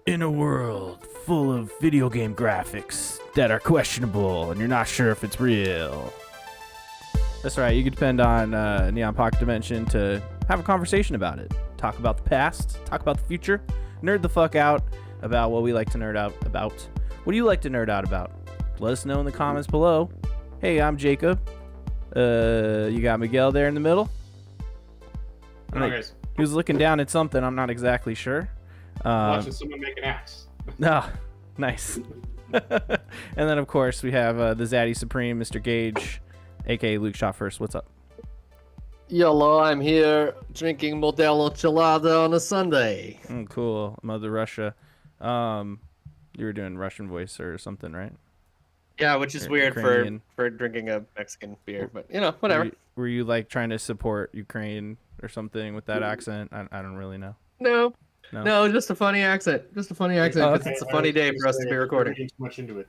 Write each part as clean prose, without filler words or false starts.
In a world full of video game graphics that are questionable and you're not sure if it's real. That's right, you can depend on Neon Pocket Dimension to have a conversation about it. Talk about the past, talk about the future, nerd the fuck out about what we like to nerd out about. What do you like to nerd out about? Let us know in the comments below. Hey, I'm Jacob. You got Miguel there in the middle? Hello, guys. He was looking down at something, I'm not exactly sure. Watching someone make an axe. No, nice. And then, of course, we have the Zaddy Supreme, Mr. Gage, a.k.a. Luke Shot First. What's up? YOLO, I'm here drinking Modelo Chelada on a Sunday. Cool. Mother Russia. You were doing Russian voice or something, right? Yeah, which is weird Ukrainian. for drinking a Mexican beer, but you know, whatever. Were you like trying to support Ukraine or something with that accent? I don't really know. No, just a funny accent. Just a funny accent. Oh, 'Cause it's a funny day for us to be recording. Too much into it.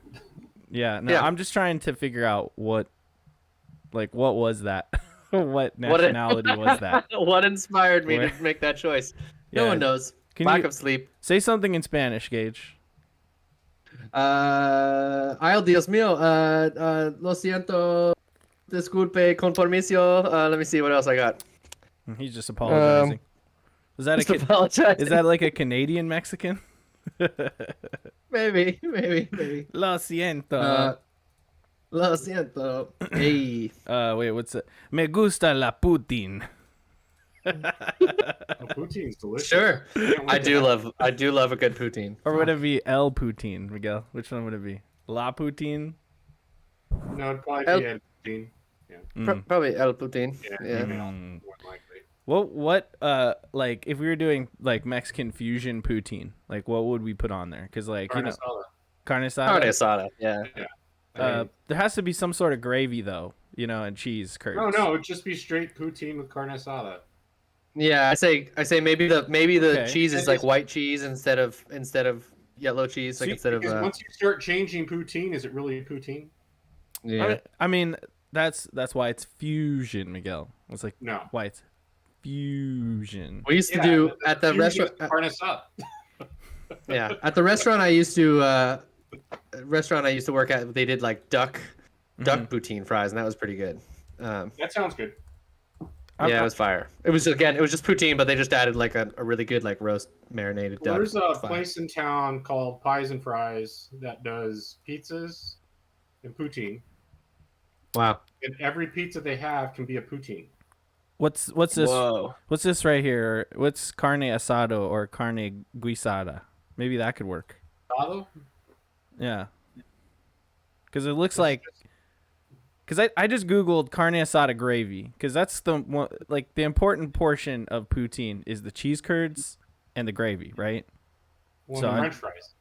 Yeah, no, Yeah. I'm just trying to figure out what was that? What nationality was that? What inspired me to make that choice? No Yeah. one knows. Can Lack you of sleep. say something in Spanish, Gage? Ay, Dios mío. Lo siento. Disculpe, con permiso. Let me see what else I got. He's just apologizing. Is that Just apologize. is that like a Canadian Mexican? Maybe. Lo siento. Lo siento. Hey. Wait, what's it? Me gusta la Putin. Oh, poutine's delicious. Sure. Can't wait I to do have love a good poutine. Or would it be El Putin, Miguel? Which one would it be? La Putin? it. No, it'd probably El- be Ed poutine. Yeah. Probably El Poutine. Yeah. Mm. More than likely. What like if we were doing like Mexican fusion poutine, like what would we put on there? Because like Carne you know, asada. carne Carne asada. asada. Yeah. Yeah. There has to be some sort of gravy though, you know, and cheese curds. No, it'd just be straight poutine with carne asada. Yeah. I say maybe the Okay. cheese is like white cheese instead of yellow cheese, like See, instead of because once you start changing poutine, is it really poutine? yeah. I mean that's why it's fusion, Miguel. It's like No. why it's fusion. We used to do but at the fusion is restaurant. Carne asada. Yeah, at the restaurant I used to work at, they did like duck poutine fries, and that was pretty good. That sounds good. Yeah, it was fire. It was just poutine, but they just added like a really good like roast marinated duck. There's a It's fire. place in town called Pies and Fries that does pizzas and poutine. Wow. And every pizza they have can be a poutine. What's this? Whoa. What's this right here? What's carne asado or carne guisada? Maybe that could work. Asado? Yeah. Because it looks like. Because I just googled carne asada gravy because that's the one, like the important portion of poutine is the cheese curds and the gravy, right? Well, So the I- French fries.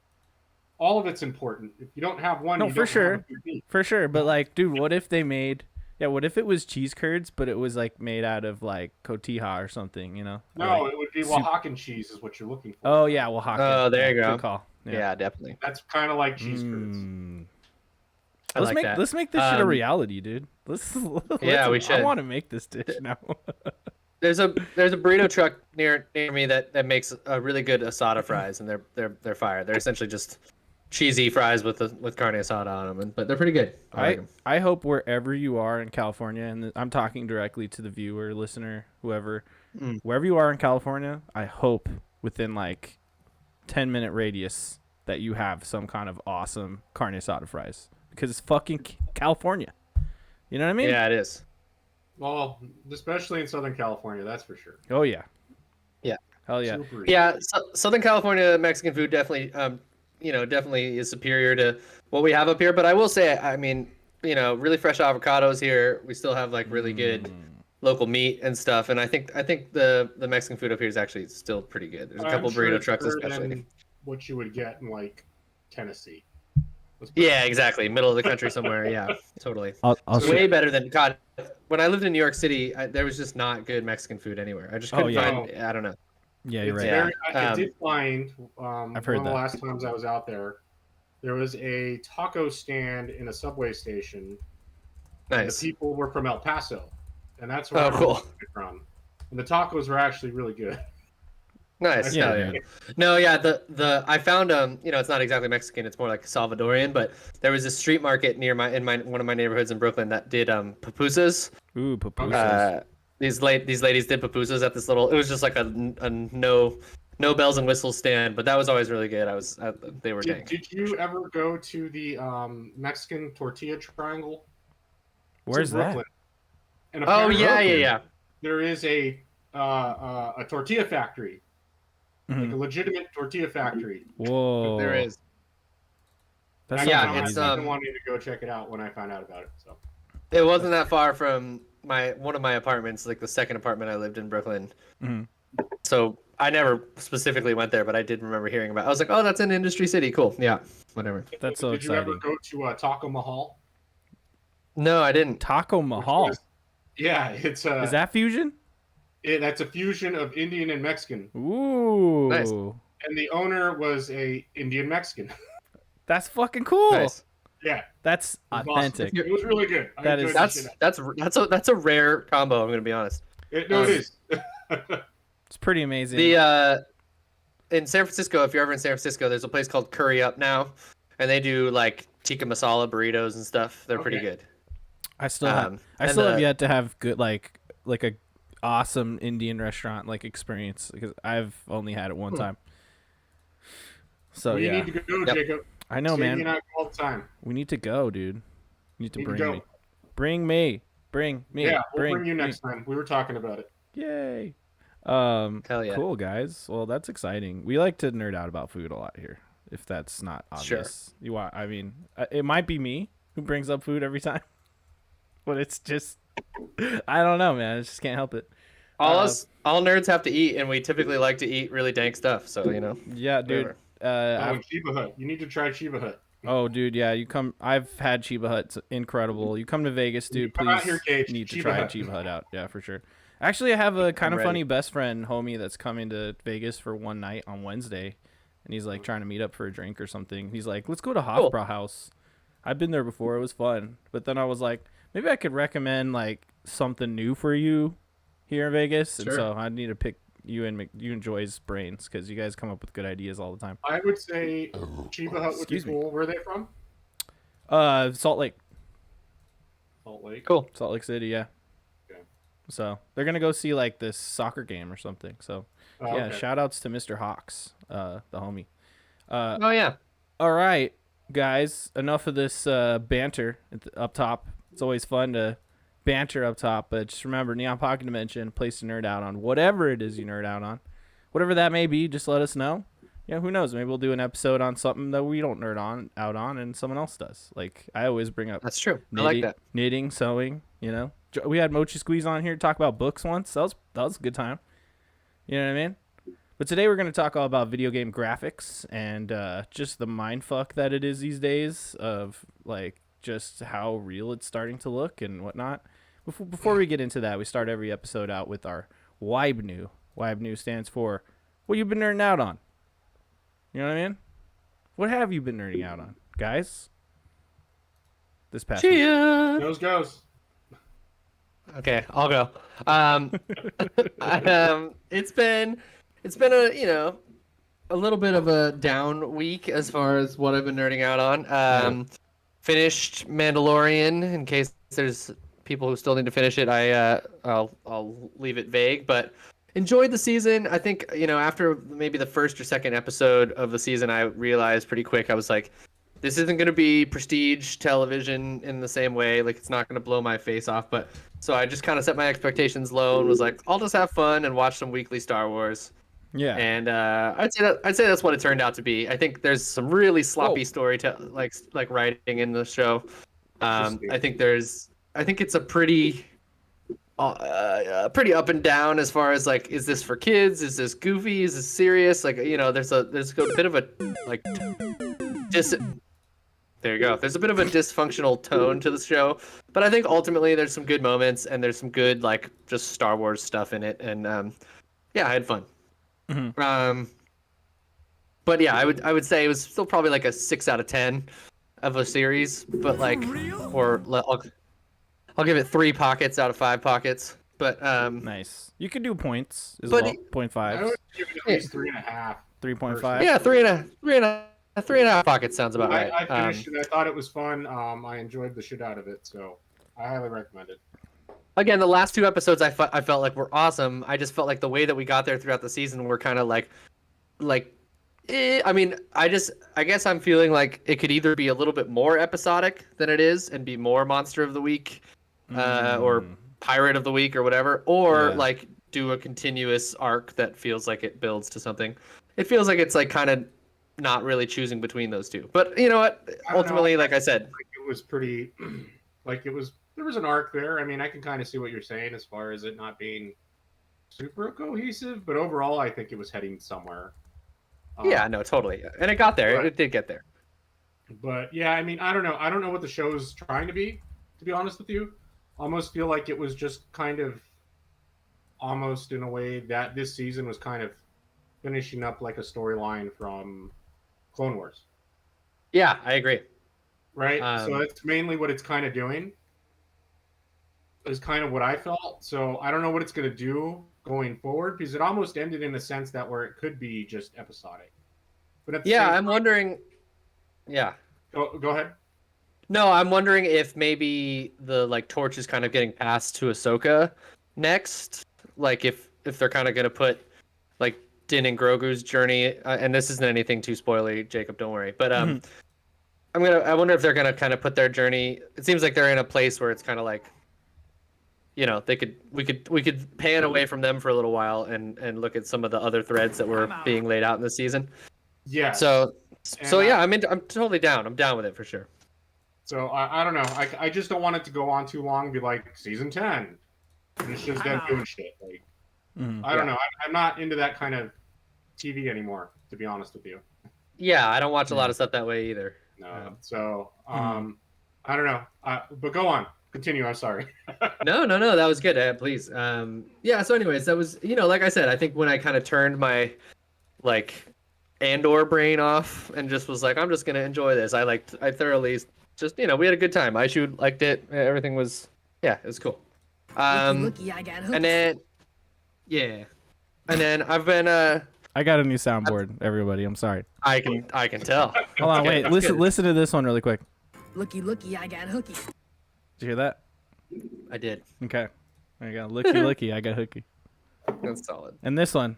All of it's important. If you don't have one, No, you for don't sure. have a poutine. For sure, but like, dude, what if they made? Yeah, what if it was cheese curds, but it was like made out of like cotija or something, you know? Or, No, like, it would be soup- Oaxacan cheese is what you're looking for. Oh yeah, Oaxaca. Oh, there you Yeah, go. Good call. Yeah, definitely. That's kind of like cheese curds. I Let's like make that. let's make this shit a Um, reality, dude. Yeah, we should. I want to make this dish now. There's a burrito truck near me that makes a really good asada fries, and they're fire. They're essentially just cheesy fries with carne asada on them, but they're pretty good. I like 'em. I hope wherever you are in California, and I'm talking directly to the viewer, listener, whoever, wherever you are in California, I hope within like 10-minute radius that you have some kind of awesome carne asada fries because it's fucking California. You know what I mean? Yeah, it is. Well, especially in Southern California, that's for sure. Oh yeah. Yeah. Hell yeah. Super Yeah, Southern California Mexican food definitely, definitely is superior to what we have up here. But I will say, I mean, really fresh avocados here. We still have like really good local meat and stuff. And I think the Mexican food up here is actually still pretty good. There's a couple I'm sure burrito it's trucks, better especially. than what you would get in like Tennessee. Yeah, exactly. Middle of the country somewhere. Yeah, totally. I'll Way better than God. When I lived in New York City, there was just not good Mexican food anywhere. I just couldn't yeah. find. I don't know. Yeah, you're It's right. very, I Um, did find I've heard one of the that. last times I was out there, there was a taco stand in a subway station. And Nice. the people were from El Paso, and that's where Oh, I'm cool. from. And the tacos were actually really good. Nice. Yeah, Yeah. dude. No, yeah. The I found it's not exactly Mexican. It's more like Salvadorian. But there was a street market near one of my neighborhoods in Brooklyn that did pupusas. Ooh, pupusas. These ladies did pupusas at this little. It was just like a no bells and whistles stand, but that was always really good. They were dank. Did you ever go to the Mexican tortilla triangle? Where's that? And Oh apparently yeah. there is a tortilla factory, like a Mhm. legitimate tortilla factory. Whoa. There is. That's it's I've been wanting to go check it out when I found out about it. So It wasn't that far from one of my apartments, like the second apartment I lived in Brooklyn. Mhm. So I never specifically went there, but I did remember hearing about it. I was like, oh, that's in Industry City. Cool. Yeah. Whatever. That's so Did you ever exciting. go to Taco Mahal? No, I didn't. Taco Mahal. Yeah, it's Is that fusion? that's a fusion of Indian and Mexican, Ooh. Nice. and the owner was a Indian Mexican. That's fucking cool. Nice. Yeah, That's it was awesome. authentic. It was really good. I That enjoyed is- the shit That's a rare combo. I'm gonna be honest. out- No, it is. It's pretty amazing. In San Francisco, if you're ever in San Francisco, there's a place called Curry Up now, and they do like tikka masala burritos and stuff. They're pretty Okay. good. I still have yet to have good like a awesome Indian restaurant like experience because I've only had it one time. So We yeah, need to go, Yep. Jacob. I know, Sadie man. and I go all the time. We need to go, dude. You need to Need to bring go. me. Bring me. Bring me. Yeah, we'll bring you me. next time. We were talking about it. Yay. Hell yeah. Cool guys. Well, that's exciting. We like to nerd out about food a lot here. If that's not Sure. obvious, I mean, it might be me who brings up food every time, but it's just, I don't know, man. I just can't help it. All nerds have to eat, and we typically like to eat really dank stuff. So Yeah, dude. Whatever. And Chiba Hut. You need to try Chiba Hut. Oh, dude, yeah, you come. I've had Chiba Hut. It's incredible. You come to Vegas, dude. Come Please out here, Gage. need to Chiba try Hut. Chiba Hut out. Yeah, for sure. Actually, I have a kind of ready. funny best friend, homie, that's coming to Vegas for one night on Wednesday, and he's like trying to meet up for a drink or something. He's like, "Let's go to Hofbrauhaus." I've been there before. It was fun, but then I was like, maybe I could recommend like something new for you here in Vegas, and Sure. so I need to pick you and Joy's brains because you guys come up with good ideas all the time. I would say Chiba Hut would be Excuse me. cool. Where are they from? Salt Lake. Salt Lake. cool. Salt Lake City, yeah. Okay. So they're gonna go see like this soccer game or something. So Oh, yeah, okay. shout outs to Mr. Hawks, the homie. Oh yeah. All right, guys, enough of this banter up top. It's always fun to banter up top, but just remember, Neon Pocket Dimension, place to nerd out on whatever it is you nerd out on, whatever that may be. Just let us know. Yeah, who knows? Maybe we'll do an episode on something that we don't nerd out on, and someone else does. Like I always bring up That's true. I like that. knitting, sewing. You know, we had Mochi Squeeze on here to talk about books once. That was a good time. You know what I mean? But today we're going to talk all about video game graphics and just the mindfuck that it is these days of like just how real it's starting to look and whatnot. Before we get into that, we start every episode out with our WIBNU. WIBNU stands for what you've been nerding out on. You know what I mean? What have you been nerding out on, guys? This past week. Goes goes. Okay, I'll go. It's been a a little bit of a down week as far as what I've been nerding out on. Finished Mandalorian. In case there's people who still need to finish it, I'll leave it vague. But enjoyed the season. I think after maybe the first or second episode of the season, I realized pretty quick I was like, this isn't going to be prestige television in the same way. Like, it's not going to blow my face off. But so I just kind of set my expectations low and was like, I'll just have fun and watch some weekly Star Wars. Yeah. And I'd say that's what it turned out to be. I think there's some really sloppy like writing in the show. I think it's a pretty up and down as far as like, is this for kids? Is this goofy? Is this serious? Like, there's a bit of a like there you go. There's a bit of a dysfunctional tone to the show, but I think ultimately there's some good moments and there's some good like just Star Wars stuff in it, and yeah, I had fun. Mhm. But yeah, I would say it was still probably like a 6 out of 10 of a series, but like, I'll give it 3 pockets out of 5 pockets. But Nice. You can do points as But well. it- I 0.5s. would give it at least 3.5. 3.5. yeah, 3.5 pockets sounds about right. I finished it. I thought it was fun. I enjoyed the shit out of it, so I highly recommend it. Again, the last 2 episodes I felt like were awesome. I just felt like the way that we got there throughout the season were kind of like, I mean, I guess I'm feeling like it could either be a little bit more episodic than it is and be more Monster of the Week, or Pirate of the Week or whatever, or Yeah. like do a continuous arc that feels like it builds to something. It feels like it's like kind of not really choosing between those two. But you know what? Ultimately, like I said, It was pretty, there was an arc there. I mean, I can kind of see what you're saying as far as it not being super cohesive, but overall, I think it was heading somewhere. yeah, no, totally. And it got there. Right. It did get there. But yeah, I mean, I don't know. I don't know what the show's trying to be honest with you. Almost feel like it was just kind of almost in a way that this season was kind of finishing up like a storyline from Clone Wars. Yeah, I agree. Right? So that's mainly what it's kind of doing. Is kind of what I felt. So I don't know what it's going to do going forward because it almost ended in a sense that where it could be just episodic. But at the same I'm time, wondering. Yeah. Go ahead. No, I'm wondering if maybe the like torch is kind of getting passed to Ahsoka next. Like if they're kind of gonna put like Din and Grogu's journey, and this isn't anything too spoilery, Jacob. Don't worry. But I wonder if they're gonna kind of put their journey. It seems like they're in a place where it's kind of like, you know, we could pan away from them for a little while and look at some of the other threads that were being laid out in the season. Yeah. So yeah, I'm totally down. I'm down with it for sure. So I don't know. I just don't want it to go on too long. And be like season 10, and it's just them doing shit. Like I don't know. I'm not into that kind of TV anymore, to be honest with you. Yeah, I don't watch a lot of stuff that way either. No. So I don't know. But go on. Continue. I'm sorry. No, that was good. Please. Yeah. So, anyways, that was, you know, like I said, I think when I kind of turned my like Andor brain off and just was like, I'm just gonna enjoy this. I thoroughly just, you know, we had a good time. Aishu liked it. Everything was, yeah, it was cool. Looky, I got hooked. And then, yeah, and then I've been I got a new soundboard, everybody. I'm sorry. I can tell. Hold on, wait. Listen to this one really quick. Looky, I got hooky. Did you hear that? I did. Okay. There you go. Looky, I got hooky. That's solid. And this one,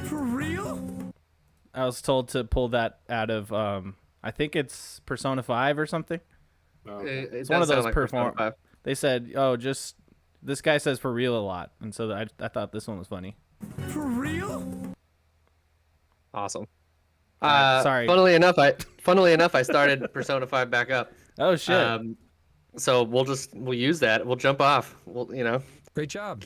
For real? I was told to pull that out of, I think it's Persona 5 or something. It's one of those Persona 5. They said, oh, just, this guy says for real a lot. And so I thought this one was funny. For real? Awesome. Sorry. Funnily enough, I started Persona 5 back up. Oh, shit. So we'll use that. We'll jump off. We'll, you know. Great job.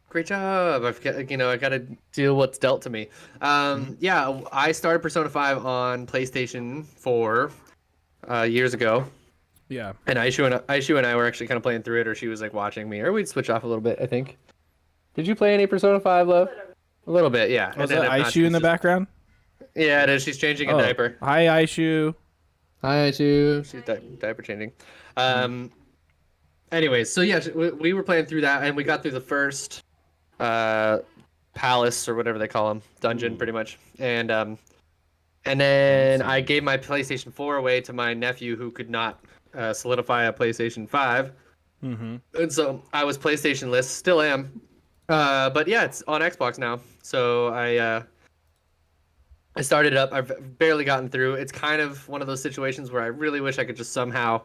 Great job. I got to deal what's dealt to me. Yeah, I started Persona 5 on PlayStation 4 years ago. Yeah. And Aishu and I were actually kind of playing through it, or she was like watching me, or we'd switch off a little bit, I think. Did you play any Persona 5, Love? A little bit, yeah. Was that Aishu in the background? Yeah, it is. She's changing a diaper. Hi, Aishu. Hi, Aishu. She's diaper changing. Anyways, so yeah, we were playing through that, and we got through the first palace or whatever they call them, dungeon, pretty much. And then I gave my PlayStation 4 away to my nephew who could not solidify a PlayStation 5. Mm-hmm. And so I was PlayStation-less, still am. But yeah, it's on Xbox now. So I started it up. I've barely gotten through. It's kind of one of those situations where I really wish I could just somehow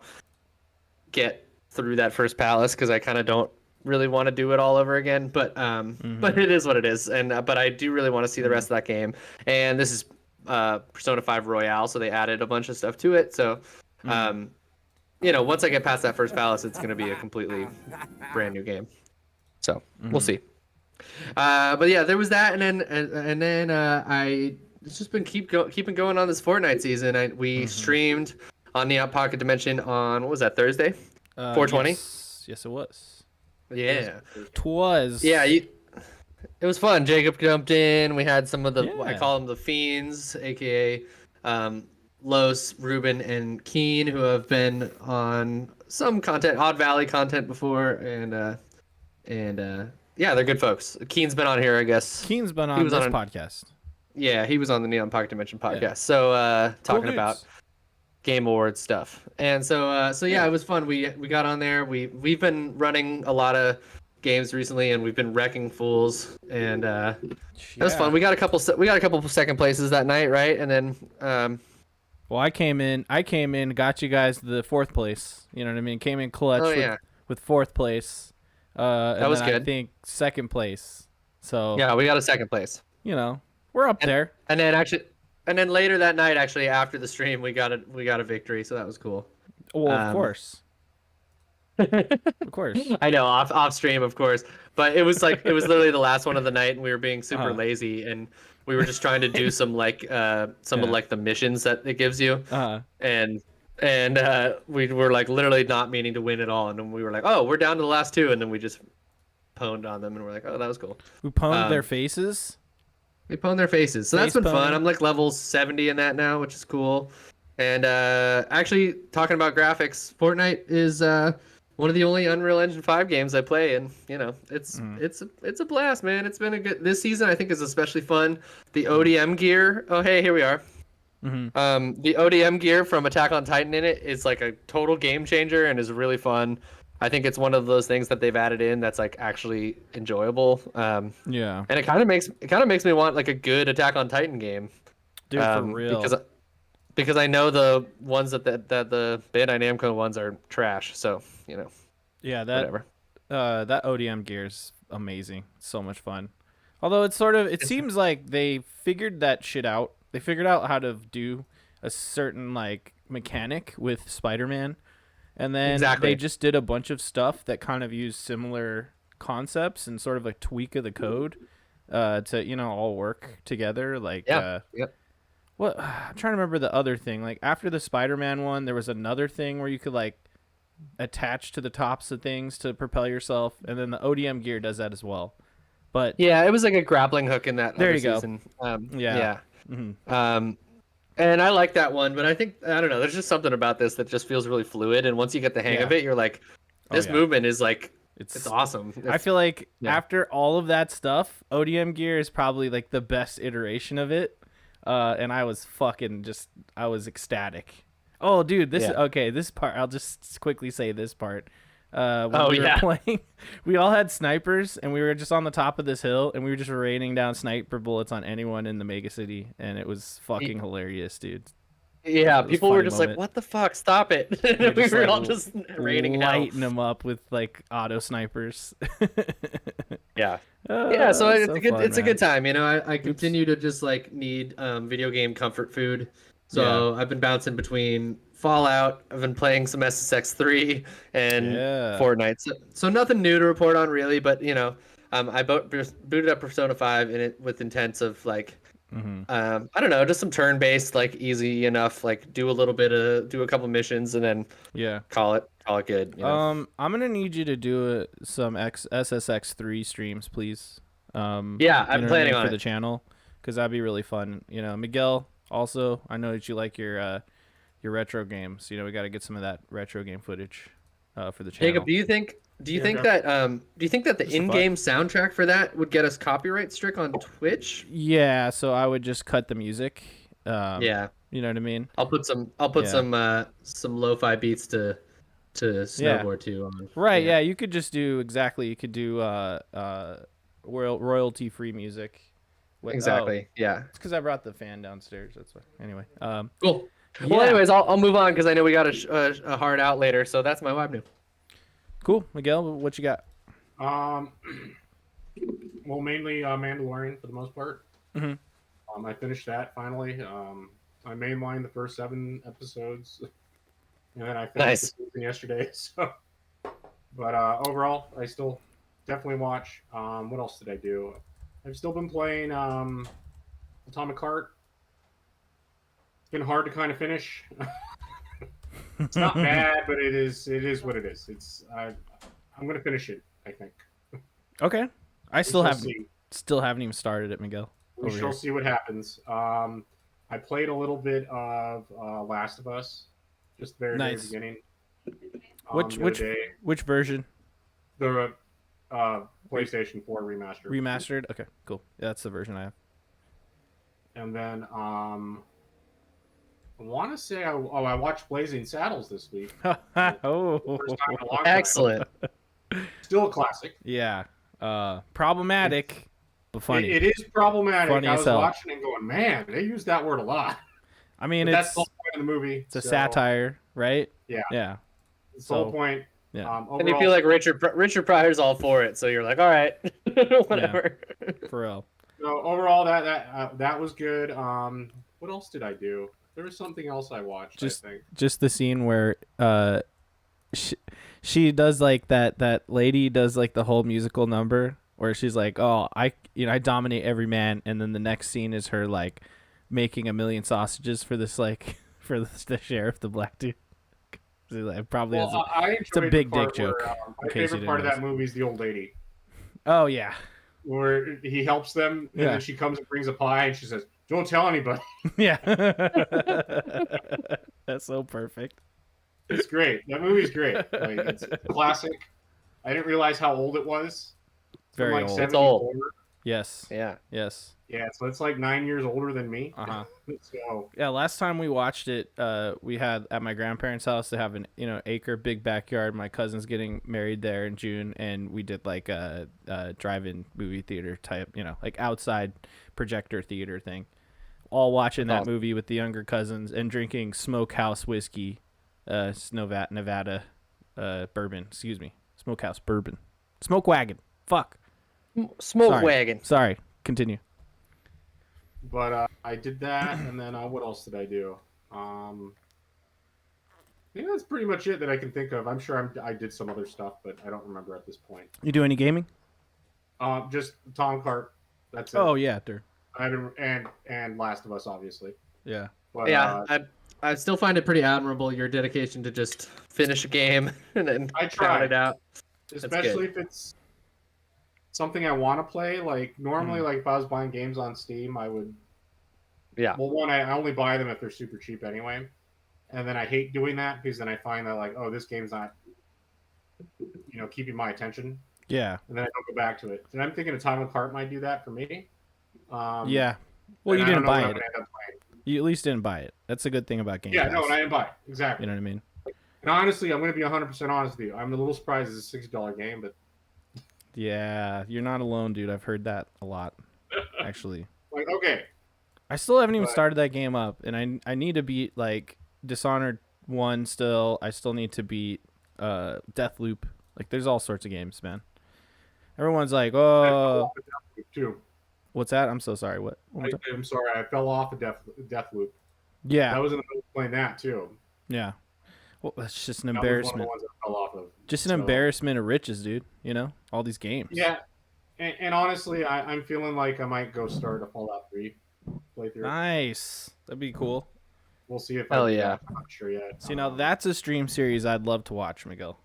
get through that first palace, because I kind of don't really want to do it all over again. But but it is what it is. And but I do really want to see the rest of that game. And this is Persona 5 Royale, so they added a bunch of stuff to it. So you know, once I get past that first palace, it's going to be a completely brand new game. So we'll see. But yeah, there was that, and then I just been keeping going on this Fortnite season. We streamed on Neon Pocket Dimension on, what was that, Thursday? 420. Yes, it was. Yeah. Twas. Yeah, it was fun. Jacob jumped in. We had some of the, Yeah. I call them the Fiends, aka Los, Ruben, and Keen, who have been on some content, Odd Valley content before, and and yeah, they're good folks. Keen's been on here, I guess. Keen's been He on was this on podcast. Yeah, he was on the Neon Pocket Dimension podcast. Yeah. So Cool talking about dudes. Game Awards stuff. And so yeah, it was fun. We got on there. We've been running a lot of games recently, and we've been wrecking fools, and it was fun. We got a couple second places that night, right? And then Well, I came in, got you guys the 4th place. You know what I mean? Came in clutch with 4th place. That was I good. think 2nd place. So yeah, we got a second place. you know, we're up there. And then later that night, actually after the stream, we got a victory, so that was cool. Well, of course. Of course. I know, off stream, of course, but it was literally the last one of the night, and we were being super lazy, and we were just trying to do some of like the missions that it gives you, and we were like literally not meaning to win at all, and then we were like, oh, we're down to the last 2, and then we just pwned on them, and we're like, oh, that was cool. We pwned their faces. They pwn their faces, so that's Face been fun. pwn. I'm like level 70 in that now, which is cool. And actually, talking about graphics, Fortnite is one of the only Unreal Engine 5 games I play, and you know, it's a blast, man. It's been a good this season. I think is especially fun. The ODM gear. Oh, hey, here we are. The ODM gear from Attack on Titan in it is like a total game changer and is really fun. I think it's one of those things that they've added in that's like actually enjoyable. Yeah. And it kind of makes me want like a good Attack on Titan game. Dude, for real. Because I know the ones that the Bandai Namco ones are trash. So you know. Yeah, that whatever. That ODM gear is amazing. So much fun. Although it seems like they figured that shit out. They figured out how to do a certain like mechanic with Spider-Man. And then they just did a bunch of stuff that kind of used similar concepts and sort of a tweak of the code to, you know, all work together. Like, what? I'm trying to remember the other thing. Like, after the Spider-Man one, there was another thing where you could, like, attach to the tops of things to propel yourself. And then the ODM gear does that as well. But yeah, it was like a grappling hook in that there other you go. season. Yeah. And I like that one, but I don't know. There's just something about this that just feels really fluid. And once you get the hang of it, you're like, this movement is like, it's awesome. I feel like after all of that stuff, ODM gear is probably like the best iteration of it. And I was ecstatic. Oh, dude, this part, I'll just quickly say this part. When we were playing, we all had snipers, and we were just on the top of this hill, and we were just raining down sniper bullets on anyone in the mega city, and it was fucking hilarious, dude. Yeah, people were just like, "What the fuck? Stop it!" We were all just raining lighting them up with like auto snipers. Yeah. So it's a good time. You know, I continue to just like need video game comfort food. So I've been bouncing between Fallout. I've been playing some SSX3 and Fortnite. So nothing new to report on really, but you know, I booted up Persona 5 in it with intents of like, I don't know, just some turn-based, like easy enough, like do a couple missions and then call it good. You know? I'm gonna need you to do some SSX3 streams, please. I'm planning on for the channel because that'd be really fun. You know, Miguel. Also, I know that you like your retro games. You know, we got to get some of that retro game footage for the channel. Jacob, do you think that the in-game soundtrack for that would get us copyright strike on Twitch? Yeah, so I would just cut the music. You know what I mean? I'll put some lo-fi beats to snowboard to on. Right, yeah, you could just do you could do royalty-free music. Exactly. Yeah. It's because I brought the fan downstairs. That's why. Anyway. Cool. Well, anyways, I'll move on because I know we got a hard out later. So that's my vibe new. Cool, Miguel. What you got? Well, mainly Mandalorian for the most part. I finished that finally. I mainlined the first 7 episodes, and then I finished the season yesterday. So, but overall, I still definitely watch. What else did I do? I've still been playing Atomic Heart. It's been hard to kind of finish. It's not bad, but it is what it is. I'm gonna finish it, I think. Okay. I still haven't even started it, Miguel. We shall see what happens. I played a little bit of Last of Us, just the very beginning. Which version? PlayStation 4 remastered. Remastered. Okay, cool. Yeah, that's the version I have. And then I want to say I watched Blazing Saddles this week. Oh, First time in a long time. Excellent. Still a classic. yeah. Problematic, but funny. It is problematic. Funny I as was hell. watching and going, man, they use that word a lot. I mean, But it's that's the whole point of the movie. it's a satire, right? Yeah. Yeah. It's the whole So, point. yeah. Overall, And you feel like Richard Pryor's all for it, so you're like, all right, whatever. For real. so overall that was good. What else did I do? There was something else I watched. I think. Just the scene where she does like that lady does like the whole musical number where she's like, oh, I dominate every man, and then the next scene is her like making a million sausages for this like for the sheriff, the black dude. Probably Well, I enjoyed it's a big the part dick joke. Where, my in case you favorite didn't part of that notice. movie is the old lady, Oh yeah. where he helps them, and Yeah. then she comes and brings a pie, and she says, "Don't tell anybody." Yeah. That's so perfect. It's great. That movie's great. Like, it's a classic. I didn't realize how old it was. It's from, Very like old. It's old. 74. Yes. Yeah. Yes. Yeah, so it's like 9 years older than me. Uh-huh. So Yeah, last time we watched it, we had at my grandparents' house. They have an acre big backyard. My cousin's getting married there in June, and we did like a drive-in movie theater type, like outside projector theater thing. All watching that movie with the younger cousins and drinking Smokehouse whiskey, Nevada bourbon. Excuse me, Smokehouse bourbon, Smoke Wagon. Fuck. Smoke Sorry. wagon. Sorry. Continue. but I did that, and then what else did I do? I think that's pretty much it that I can think of. I'm sure I did some other stuff, but I don't remember at this point. You do any gaming? Just Tom Cart. That's it. Oh yeah, dude. And Last of Us, obviously. Yeah. But, Yeah, I still find it pretty admirable your dedication to just finish a game and then I count try. it out. especially if it's something I want to play. Like normally, like if I was buying games on Steam, I would. Yeah. Well, one, I only buy them if they're super cheap anyway, and then I hate doing that because then I find that like, oh, this game's not, keeping my attention, Yeah. and then I don't go back to it. And I'm thinking Atomic Heart might do that for me. Yeah. Well, and you I didn't don't know what buy I'm it. gonna end up playing. You at least didn't buy it. That's a good thing about Game Yeah, Pass. no, and I didn't buy it. Exactly. You know what I mean? And honestly, I'm going to be 100% honest with you. I'm a little surprised it's a $60 game, but Yeah, you're not alone, dude. I've heard that a lot, actually. like, okay, I still haven't even But- started that game up, and I need to beat like Dishonored 1 still. I still need to beat Deathloop. Like, there's all sorts of games, man. Everyone's like, I fell oh, off of Deathloop too. what's that? I'm so sorry. What? One more time? I'm sorry, I fell off of Deathloop. I Yeah, was in the middle of playing that too. yeah. Well, that's just an That was one of the embarrassment. ones I fell off of. Just an So- embarrassment of riches, dude. All these games. Yeah, and honestly, I'm feeling like I might go start a Fallout 3 playthrough. Nice. That'd be cool. We'll see if Hell I do yeah. that. I'm not sure yet. See, now that's a stream series I'd love to watch, Miguel.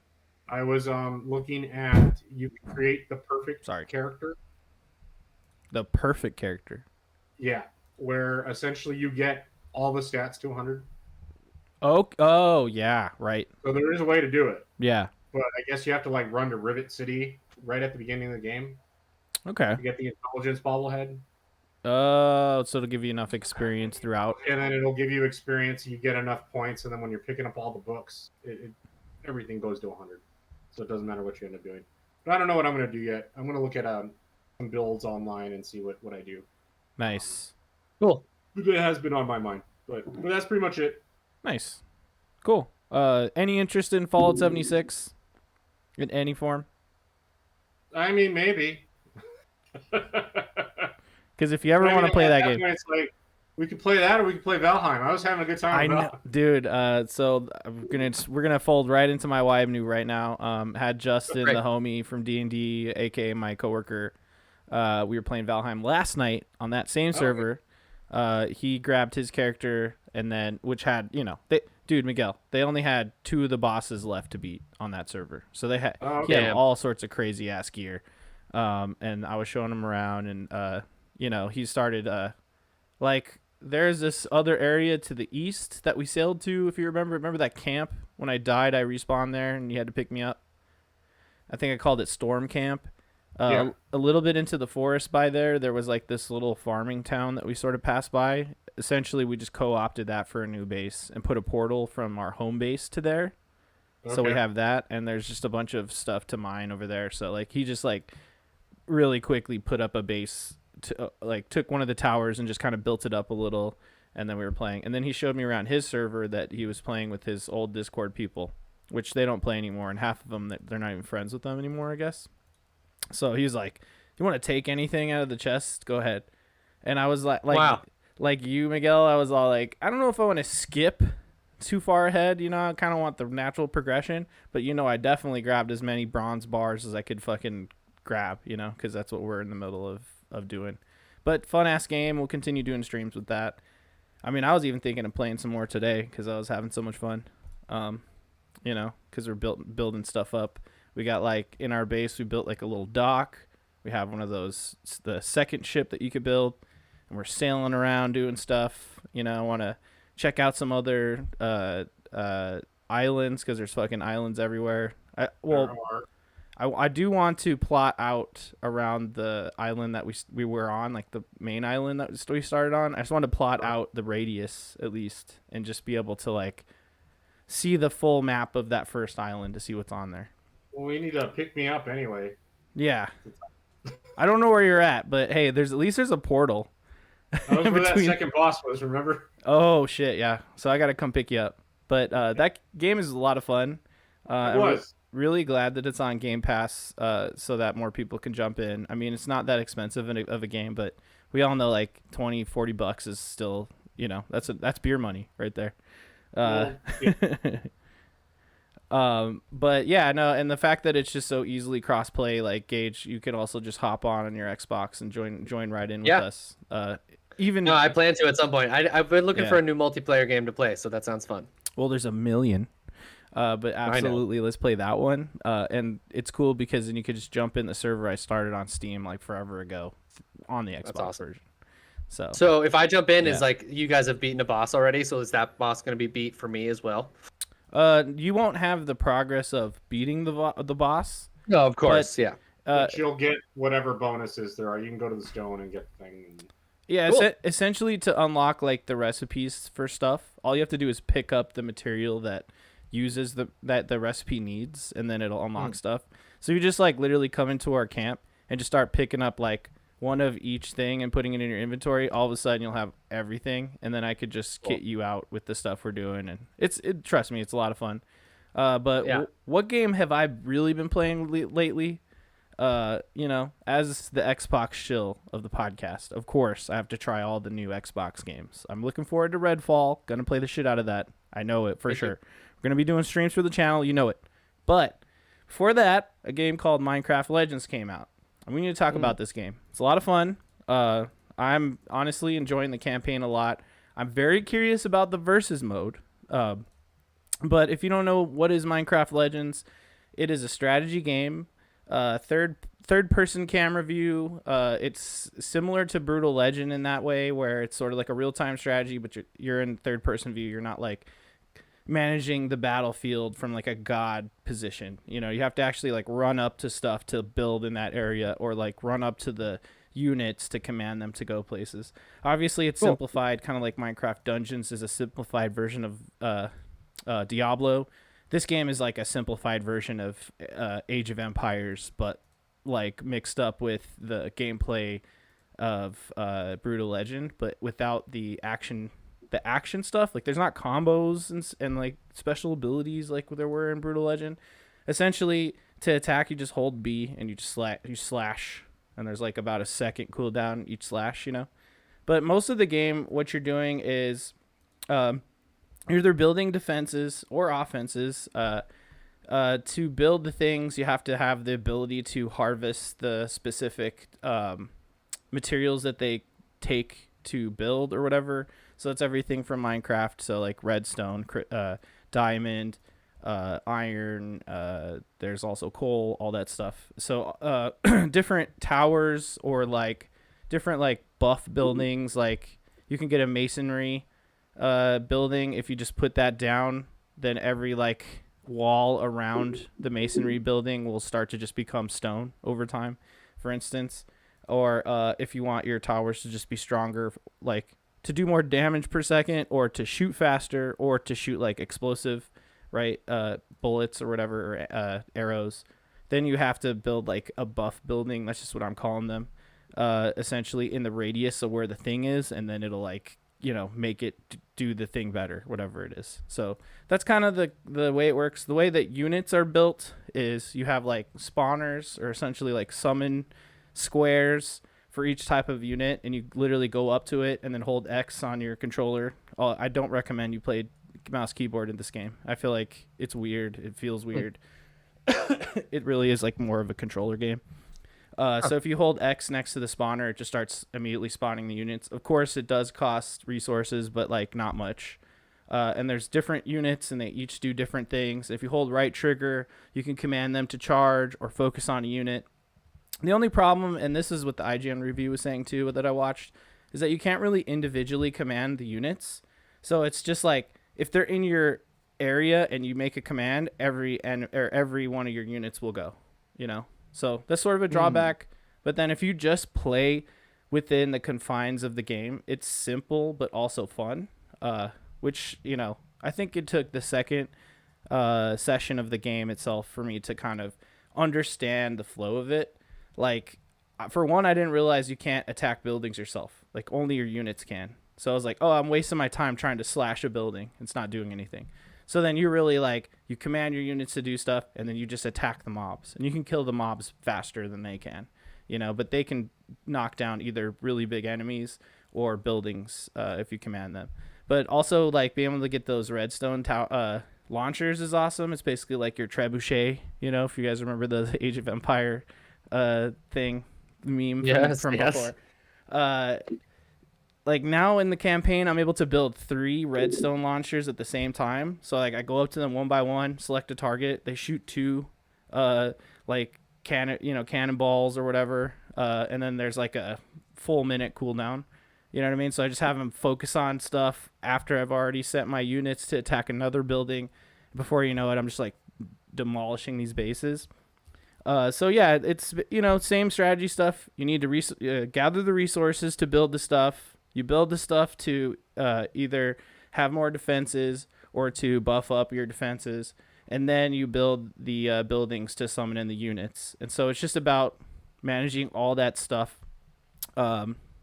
I was looking at you can create the perfect Sorry. character. The perfect character. Yeah, where essentially you get all the stats to 100. Oh, yeah, right. So there is a way to do it, Yeah. but I guess you have to like run to Rivet City right at the beginning of the game Okay. to get the intelligence bobblehead, Oh, so it'll give you enough experience throughout. and then it'll give you experience. You get enough points, and then when you're picking up all the books, everything goes to 100. So it doesn't matter what you end up doing. But I don't know what I'm going to do yet. I'm going to look at some builds online and see what I do. Nice. Cool. But it has been on my mind. But that's pretty much it. Nice. Cool. Any interest in Fallout 76 in any form? I mean, maybe. Because if you ever want to play that game, It's like we could play that, or we could play Valheim. I was having a good time. I with know, dude. So we're gonna fold right into my YMNU right now. Had Justin, Great. the homie from D&D, aka my coworker. We were playing Valheim last night on that same server. He grabbed his character, and then which had dude Miguel. They only had 2 of the bosses left to beat on that server, so they had Oh, he had okay. all sorts of crazy ass gear. And I was showing him around, and he started like there's this other area to the east that we sailed to. If you remember that camp when I died, I respawned there, and you had to pick me up. I think I called it Storm Camp. Yeah. A little bit into the forest by there was like this little farming town that we sort of passed by. Essentially, we just co-opted that for a new base and put a portal from our home base to there. So we Okay. have that, and there's just a bunch of stuff to mine over there. So like he just like really quickly put up a base, to like took one of the towers and just kind of built it up a little, and then we were playing. And then he showed me around his server that he was playing with his old Discord people, which they don't play anymore, and half of them they're not even friends with them anymore, I guess. So he was like, "You want to take anything out of the chest? Go ahead." And I was like, Wow. like you, Miguel. I was all like, I don't know if I want to skip too far ahead. You know, I kind of want the natural progression. But you know, I definitely grabbed as many bronze bars as I could fucking grab. You know, because that's what we're in the middle of doing. But fun ass game. We'll continue doing streams with that. I mean, I was even thinking of playing some more today because I was having so much fun. You know, because we're building stuff up. We got like in our base, we built like a little dock. We have one of those, the second ship that you could build, and we're sailing around doing stuff. You know, I want to check out some other islands because there's fucking islands everywhere. I do want to plot out around the island that we were on, like the main island that we started on. I just want to plot out the radius at least and just be able to like see the full map of that first island to see what's on there. Well, we need to pick me up anyway. Yeah. I don't know where you're at, but hey, there's a portal. That was where that Between- second boss was, remember? Oh shit, yeah. So I got to come pick you up. But that game is a lot of fun. It was. Really glad that it's on Game Pass so that more people can jump in. I mean, it's not that expensive of a game, but we all know like 20, 40 bucks is still, you know, that's beer money right there. Well, yeah. But yeah, no, and the fact that it's just so easily cross-play, like Gage, you can also just hop on your Xbox and join right in with us. Even No, I plan to at some point. I've been looking Yeah. for a new multiplayer game to play, so that sounds fun. well, there's a million. But absolutely, let's play that one. And it's cool because then you could just jump in the server I started on Steam like forever ago on the Xbox awesome. version. So if I jump in, Yeah. is like you guys have beaten a boss already, so is that boss going to be beat for me as well? You won't have the progress of beating the boss. No, of course, yeah. But you'll get whatever bonuses there are. You can go to the stone and get the thing. Yeah, Cool. essentially to unlock like the recipes for stuff, all you have to do is pick up the material that uses that the recipe needs, and then it'll unlock stuff. So you just like literally come into our camp and just start picking up like one of each thing and putting it in your inventory. All of a sudden you'll have everything, and then I could just kit you out with the stuff we're doing, and trust me, it's a lot of fun. But Yeah. what game have I really been playing lately? You know, as the Xbox shill of the podcast, of course, I have to try all the new Xbox games. I'm looking forward to Redfall. Gonna play the shit out of that. I know it for sure. We're gonna be doing streams for the channel. You know it. But before that, a game called Minecraft Legends came out. And we need to talk about this game. It's a lot of fun. I'm honestly enjoying the campaign a lot. I'm very curious about the versus mode. But if you don't know what is Minecraft Legends, it is a strategy game. Third person camera view. It's similar to Brutal Legend in that way, where it's sort of like a real time strategy, but you're in third person view. You're not like managing the battlefield from like a god position. You know, you have to actually like run up to stuff to build in that area, or like run up to the units to command them to go places. Obviously, it's simplified, kind of like Minecraft Dungeons is a simplified version of Diablo. This game is like a simplified version of Age of Empires, but like mixed up with the gameplay of Brutal Legend, but without the action stuff. Like there's not combos and like special abilities like there were in Brutal Legend. Essentially, to attack, you just hold B and you just slash, and there's like about a second cooldown each slash, you know. But most of the game, what you're doing is you're either building defenses or offenses. To build the things, you have to have the ability to harvest the specific materials that they take to build or whatever. So it's everything from Minecraft. So like redstone, diamond, iron. There's also coal, all that stuff. So different towers or like different like buff buildings. Like you can get a masonry building. If you just put that down, then every like wall around the masonry building will start to just become stone over time, for instance. Or if you want your towers to just be stronger, like to do more damage per second, or to shoot faster, or to shoot like explosive, right, bullets or whatever, or arrows, then you have to build like a buff building. That's just what I'm calling them. Essentially in the radius of where the thing is, and then it'll like, you know, make it do the thing better, whatever it is. So that's kind of the way it works. The way that units are built is you have like spawners, or essentially like summon squares for each type of unit, and you literally go up to it and then hold X on your controller. I don't recommend you play mouse keyboard in this game. I feel like it's weird. It feels weird. It really is like more of a controller game. So if you hold X next to the spawner, it just starts immediately spawning the units. Of course, it does cost resources, but like not much. And there's different units, and they each do different things. If you hold right trigger, you can command them to charge or focus on a unit. The only problem, and this is what the IGN review was saying too that I watched, is that you can't really individually command the units. So it's just like if they're in your area and you make a command, every one of your units will go, you know? So that's sort of a drawback. But then if you just play within the confines of the game, it's simple but also fun, which, you know, I think it took the second session of the game itself for me to kind of understand the flow of it. Like, for one, I didn't realize you can't attack buildings yourself. Like, only your units can. So I was like, oh, I'm wasting my time trying to slash a building. It's not doing anything. So then you really, like, you command your units to do stuff, and then you just attack the mobs. And you can kill the mobs faster than they can, you know, but they can knock down either really big enemies or buildings if you command them. But also, like, being able to get those redstone launchers is awesome. It's basically like your trebuchet, you know, if you guys remember the Age of Empire thing meme from before. Like now in the campaign, I'm able to build 3 redstone launchers at the same time. So like I go up to them one by one, select a target, they shoot 2 like cannonballs or whatever, and then there's like a full minute cooldown. You know what I mean? So I just have them focus on stuff after I've already set my units to attack another building. Before you know it, I'm just like demolishing these bases. So yeah, it's, you know, same strategy stuff. You need to gather the resources to build the stuff. You build the stuff to either have more defenses or to buff up your defenses, and then you build the buildings to summon in the units. And so it's just about managing all that stuff,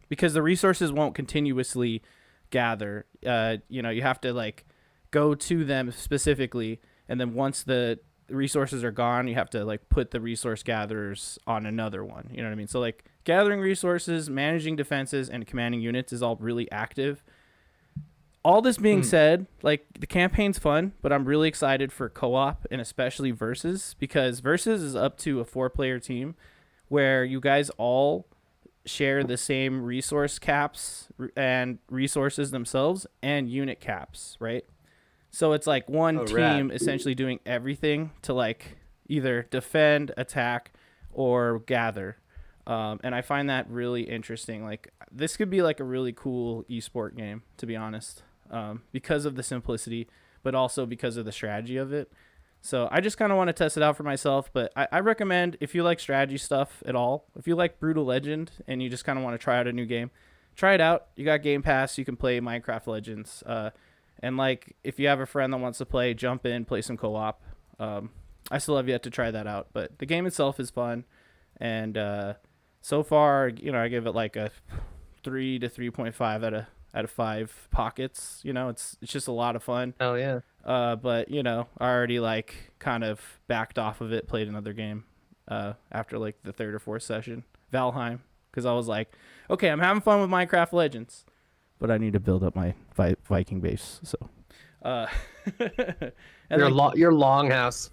because the resources won't continuously gather. You know, you have to like go to them specifically, and then once the resources are gone, you have to like put the resource gatherers on another one. You know what I mean? So like gathering resources, managing defenses, and commanding units is all really active. All this being said, like the campaign's fun, but I'm really excited for co-op, and especially versus, because versus is up to a 4-player team where you guys all share the same resource caps and resources themselves and unit caps, right? So it's like one team essentially doing everything to like either defend, attack, or gather. And I find that really interesting. Like this could be like a really cool esport game, to be honest, because of the simplicity, but also because of the strategy of it. So I just kind of want to test it out for myself. But I recommend, if you like strategy stuff at all, if you like Brutal Legend and you just kind of want to try out a new game, try it out. You got Game Pass. You can play Minecraft Legends. And like, if you have a friend that wants to play, jump in, play some co-op. I still have yet to try that out, but the game itself is fun. And so far, you know, I give it like a 3 to 3.5 out of 5 pockets. You know, it's just a lot of fun. Hell yeah. But you know, I already like kind of backed off of it, played another game after like the 3rd or 4th session, Valheim, because I was like, okay, I'm having fun with Minecraft Legends, but I need to build up my Viking base. So, and your longhouse.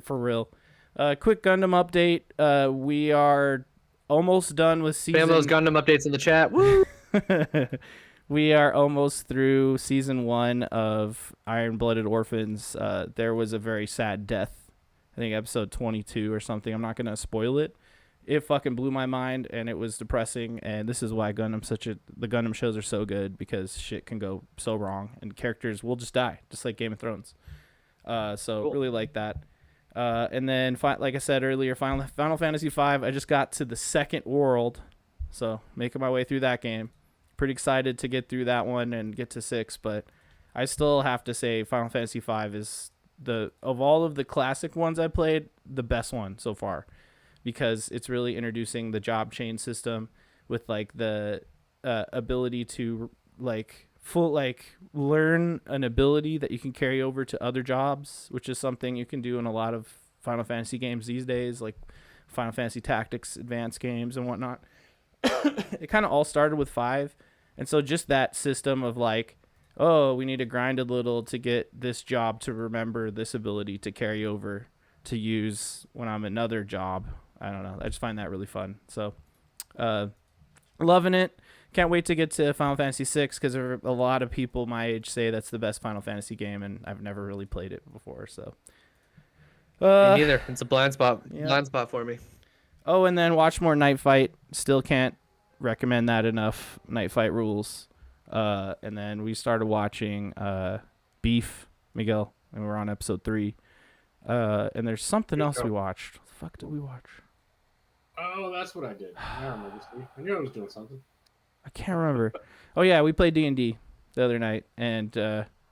For real. Quick Gundam update. We are almost done with season. Spam those Gundam updates in the chat. Woo! We are almost through season 1 of Iron-Blooded Orphans. There was a very sad death. I think episode 22 or something. I'm not gonna spoil it. It fucking blew my mind, and it was depressing. And this is why the Gundam shows are so good, because shit can go so wrong, and characters will just die, just like Game of Thrones. So Cool. really like that. And then, like I said earlier, Final Fantasy V. I just got to the second world, so making my way through that game. Pretty excited to get through that one and get to 6, but I still have to say Final Fantasy V is of all of the classic ones I played, the best one so far, because it's really introducing the job chain system with like the ability to learn an ability that you can carry over to other jobs, which is something you can do in a lot of Final Fantasy games these days, like Final Fantasy Tactics Advanced games and whatnot. It kind of all started with 5, and so just that system of like, oh, we need to grind a little to get this job to remember this ability to carry over to use when I'm another job. I don't know. I just find that really fun. So, loving it. Can't wait to get to Final Fantasy VI, because a lot of people my age say that's the best Final Fantasy game, and I've never really played it before. So, Me neither. It's a blind spot. Yeah. Blind spot for me. Oh, and then watch more Night Fight. Still can't recommend that enough. Night Fight rules. And then we started watching Beef, Miguel, and we're on episode 3. And there's something else we watched. What the fuck did we watch? Oh, that's what I did. I remember, Steve. I knew I was doing something. I can't remember. Oh yeah, we played D&D the other night, and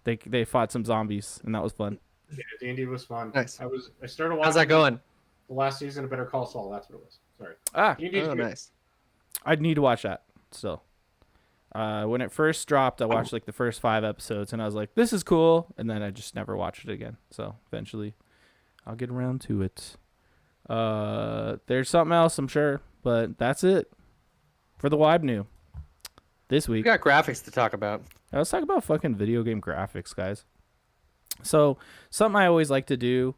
they fought some zombies, and that was fun. Yeah, D&D was fun. Nice. I started watching. How's that going? The last season of Better Call Saul. That's what it was. Sorry. D&D 's Oh, good. nice. I'd need to watch that still. When it first dropped, I watched like the first 5 episodes, and I was like, "This is cool," and then I just never watched it again. So eventually, I'll get around to it. There's something else, I'm sure, but that's it for the Wibe New this We week. got graphics to talk about. Let's talk about fucking video game graphics, guys. So something I always like to do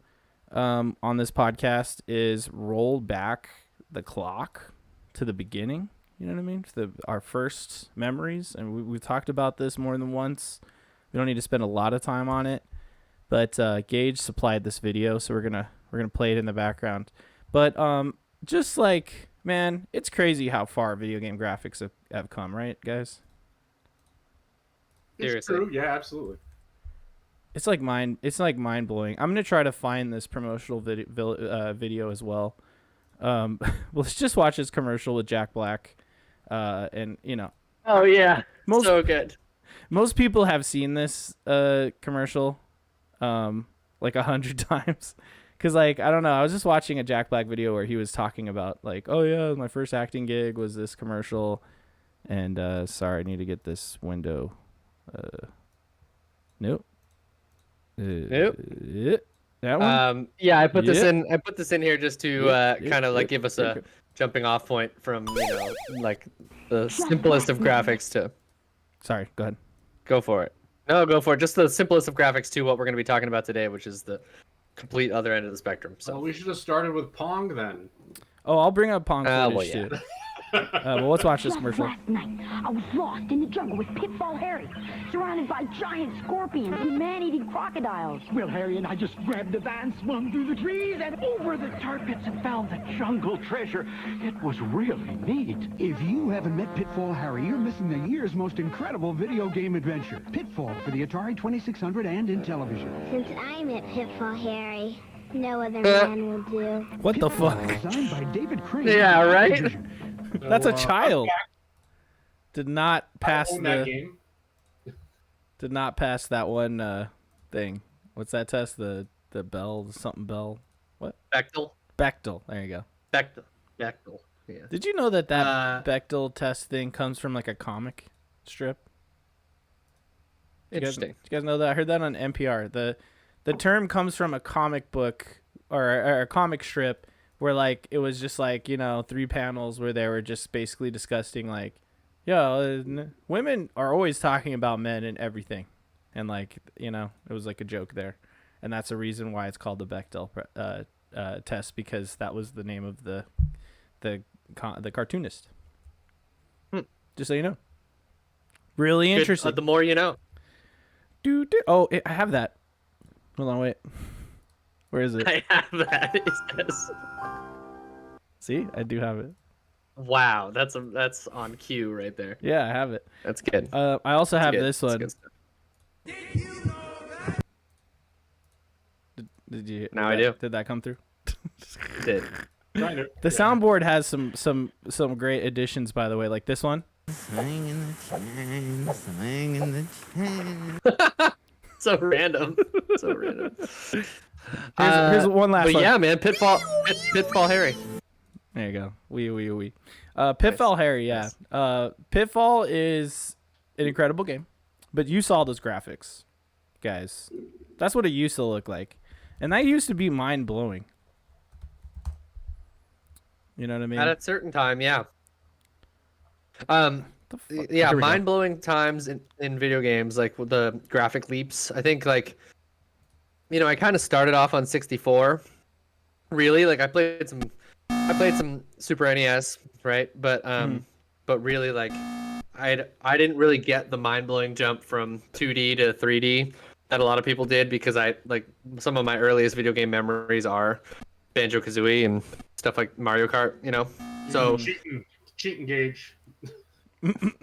on this podcast is roll back the clock to the beginning. You know what I mean? Our first memories, and we've talked about this more than once. We don't need to spend a lot of time on it, but Gage supplied this video, so we're gonna play it in the background. But just like, man, it's crazy how far video game graphics have come, right, guys? It's Seriously. true. Yeah, absolutely. It's like mind blowing. I'm gonna try to find this promotional video as well. Let's just watch this commercial with Jack Black, and you know, Oh yeah, Most- so good. most people have seen this commercial, like 100 times. Cause like, I don't know, I was just watching a Jack Black video where he was talking about like, oh yeah, my first acting gig was this commercial, and sorry, I need to get this window. Nope. Nope. That one. Yeah, I put this Yep. in. I put this in here just to kind of like give us a jumping off point from like the simplest of graphics to Sorry, go ahead. go for it. No, go for it. Just the simplest of graphics to what we're going to be talking about today, which is the complete other end of the spectrum. So So we should have started with Pong then. Oh, I'll bring up Pong footage well, yeah. too. Well, let's watch this Just commercial. last night, I was lost in the jungle with Pitfall Harry, surrounded by giant scorpions and man-eating crocodiles. Well, Harry and I just grabbed the van, swung through the trees, and over the tar pits and found the jungle treasure. It was really neat. If you haven't met Pitfall Harry, you're missing the year's most incredible video game adventure. Pitfall for the Atari 2600 and in television. Since I met Pitfall Harry, no other man will do. What the Pitfall, fuck? designed by David Crane. Yeah, right? That's a So, child. Did not I pass own that the. game. Did not pass that one thing. What's that test? The Bell, something Bell. What? Bechtel, Bechdel. There you go. Bechtel. Yeah. Did you know that Uh, Bechdel test thing comes from like a comic strip? Interesting. Did you guys know that? I heard that on NPR. The term comes from a comic book or a comic strip where like it was just like, 3 panels where they were just basically discussing like, women are always talking about men and everything. And like, it was like a joke there. And that's a reason why it's called the Bechdel test, because that was the name of the cartoonist. Just so you know. Really Good. interesting. The more you know. Oh, I have that. Hold on, wait. Where is it? I have that. It says, See, I do have it. wow, that's on cue right there. Yeah, I have it. That's good. I also have Good. this That's one. good stuff. Now I do. Did that come through? Did. Kind of. The soundboard has some great additions, by the way, like this one. So random. So random. Here's one last but one. yeah, man, Pitfall Harry. There you go. Wee. Pitfall Harry, yeah. Pitfall is an incredible game, but you saw those graphics, guys. That's what it used to look like, and that used to be mind blowing. You know what I mean? At a certain time, yeah. Yeah, Yeah, mind blowing times in video games, like with the graphic leaps. I think like, I kind of started off on 64. Really, like I played some Super NES, right? But really like I didn't really get the mind blowing jump from 2D to 3D that a lot of people did, because I like some of my earliest video game memories are Banjo-Kazooie and stuff like Mario Kart, So cheating Gage.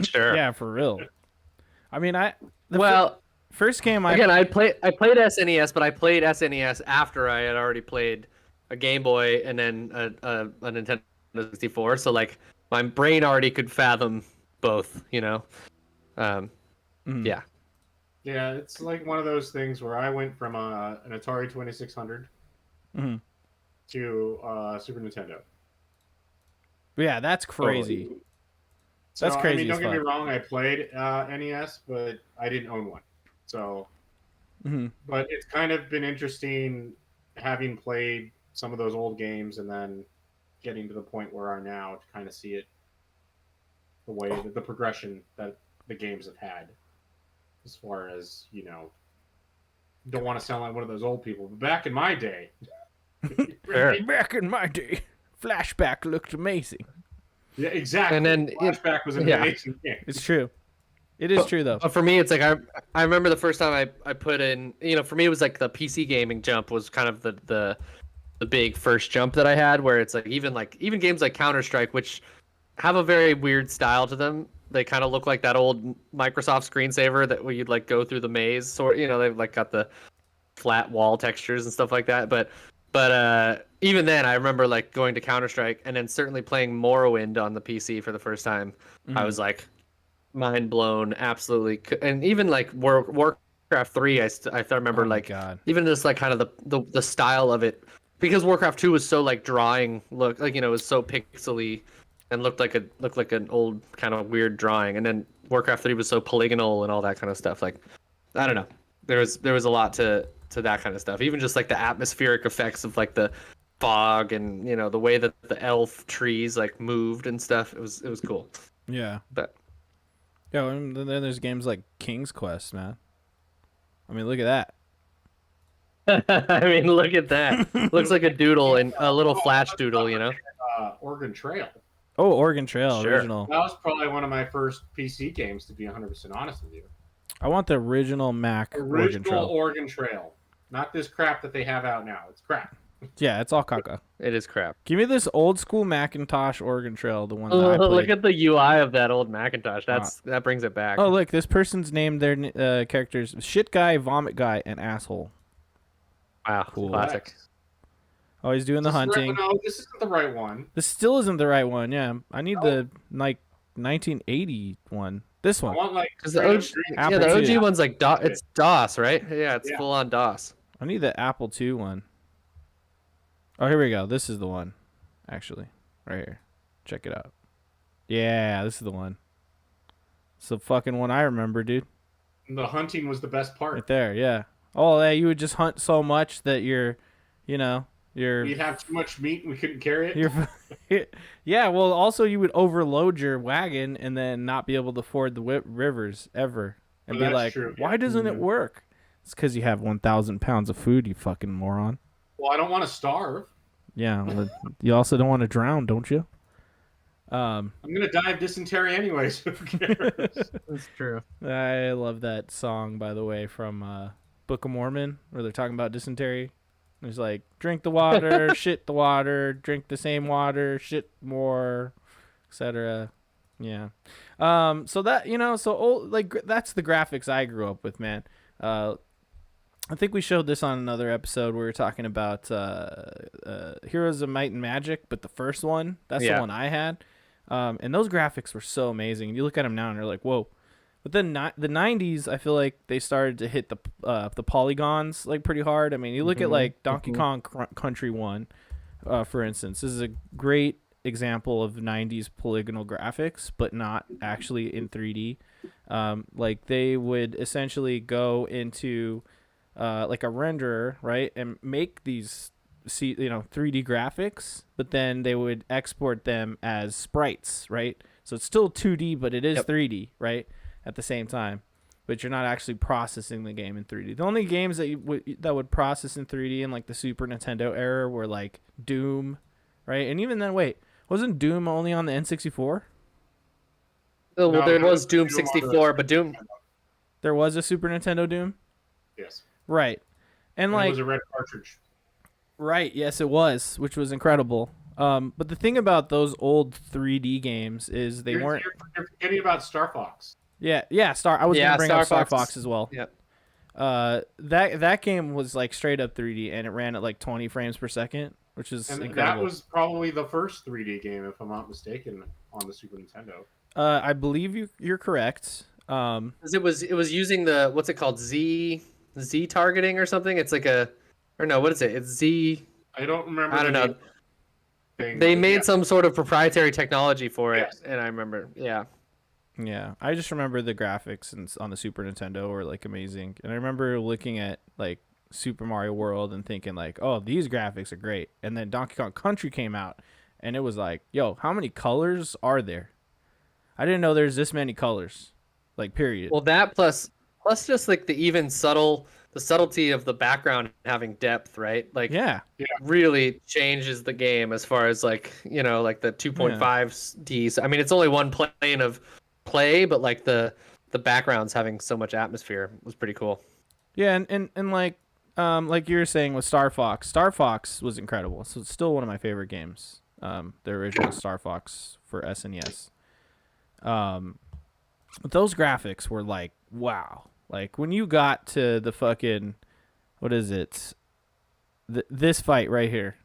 Sure. Yeah, for real. I mean, first game I played SNES, but I played SNES after I had already played a Game Boy and then a Nintendo 64. So like my brain already could fathom both, Yeah. Yeah, it's like one of those things where I went from an Atari 2600 to Super Nintendo. Yeah, that's crazy. That's So, crazy. don't get me wrong, I played NES, but I didn't own one. So, but it's kind of been interesting having played some of those old games and then getting to the point where I now to kind of see it the way that the progression that the games have had, as far as don't want to sound like one of those old people, but back in my day, back in my day, Flashback looked amazing. Yeah, exactly. And then Flashback was an amazing game. It's true. It is true though. But for me, it's like I remember the first time I put in, for me it was like the PC gaming jump was kind of the big first jump that I had, where it's like even games like Counter-Strike, which have a very weird style to them. They kind of look like that old Microsoft screensaver that where you'd like go through the maze, they've like got the flat wall textures and stuff like that. But even then, I remember like going to Counter-Strike and then certainly playing Morrowind on the PC for the first time. I was like mind blown, absolutely. And even like Warcraft 3, I still remember even just like kind of the style of it, because Warcraft 2 was so like drawing look, like it was so pixely and looked like an old kind of weird drawing, and then Warcraft 3 was so polygonal and all that kind of stuff. Like I don't know, there was a lot to that kind of stuff. Even just like the atmospheric effects of like the fog and the way that the elf trees like moved and stuff. It was cool. Yeah. But yeah, and then there's games like King's Quest, man. I mean, look at that. I mean, look at that. Looks like a doodle and a little flash doodle, Oregon Trail. Oh, Oregon Trail, Sure. original. That was probably one of my first PC games, to be 100% honest with you. I want the original Mac Oregon Trail. Oregon Trail. Not this crap that they have out now. It's crap. Yeah, it's all caca. It is crap. Give me this old school Macintosh Oregon Trail, the one that I played. Look at the UI of that old Macintosh. That brings it back. Oh, look, this person's named their characters Shit Guy, Vomit Guy, and Asshole. Wow, Cool. classic. Oh, he's doing the hunting. No, this isn't the right one. This still isn't the right one, yeah. I need the 1980 one. This one. I want Because the OG, Apple the OG II. one's like it's DOS, right? Yeah, it's full on DOS. I need the Apple II one. Oh, here we go. This is the one, actually. Right here. Check it out. Yeah, this is the one. It's the fucking one I remember, dude. The hunting was the best part. Right there, yeah. Oh, yeah, you would just hunt so much that you'd have too much meat and we couldn't carry it. Yeah, well, also you would overload your wagon and then not be able to ford the rivers ever. And be like, true. Why doesn't it work? It's because you have 1,000 pounds of food, you fucking moron. Well, I don't want to starve. Yeah, well, you also don't want to drown, don't you? I'm going to die of dysentery anyways. Who cares? That's true. I love that song, by the way, from Book of Mormon, where they're talking about dysentery. There's like, drink the water, shit the water, drink the same water, shit more, etc. Yeah. So that, that's the graphics I grew up with, man. I think we showed this on another episode where we were talking about Heroes of Might and Magic, but the first one, that's the one I had. And those graphics were so amazing. You look at them now and you're like, whoa. But then the 90s, I feel like they started to hit the polygons like pretty hard. I mean, you look at like Donkey Kong Country 1, for instance. This is a great example of 90s polygonal graphics, but not actually in 3D. Like they would essentially go into like a renderer, right, and make these 3D graphics, but then they would export them as sprites, right? So it's still 2D, but it is 3D, right, at the same time. But you're not actually processing the game in 3D. The only games that would process in 3D in like the Super Nintendo era were like Doom, right? And even then, wait, wasn't Doom only on the N64? Oh, well, No, there no, was Doom Doom on 64, the- but Doom. There was a Super Nintendo Doom, Yes. right? And It like, was a red cartridge. right, yes, it was, which was incredible. But the thing about those old 3D games is they weren't. You're forgetting about Star Fox. Yeah. I was gonna bring up Star Star Fox as well. Yeah. That game was like straight up 3D, and it ran at like 20 frames per second, which is And incredible. that was probably the first 3D game, if I'm not mistaken, on the Super Nintendo. I believe you're correct. 'Cause it was using the what's it called, Z targeting or something. It's like what is it? It's Z. I don't remember. I don't the know. thing, They but made yeah. some sort of proprietary technology for it, Yes. and I remember. Yeah. Yeah, I just remember the graphics on the Super Nintendo were like amazing, and I remember looking at like Super Mario World and thinking like, oh, these graphics are great. And then Donkey Kong Country came out, and it was like, yo, how many colors are there? I didn't know there's this many colors, like period. Well, that plus just like the subtlety of the background having depth, right? Like Yeah, really changes the game as far as like like the 2.5D. So, I mean, it's only one plane of play, but like the backgrounds having so much atmosphere was pretty cool. yeah, and like you were saying with Star Fox was incredible. So it's still one of my favorite games. The original Star Fox for SNES. But those graphics were like, wow. Like when you got to the fucking, what is it? This fight right here.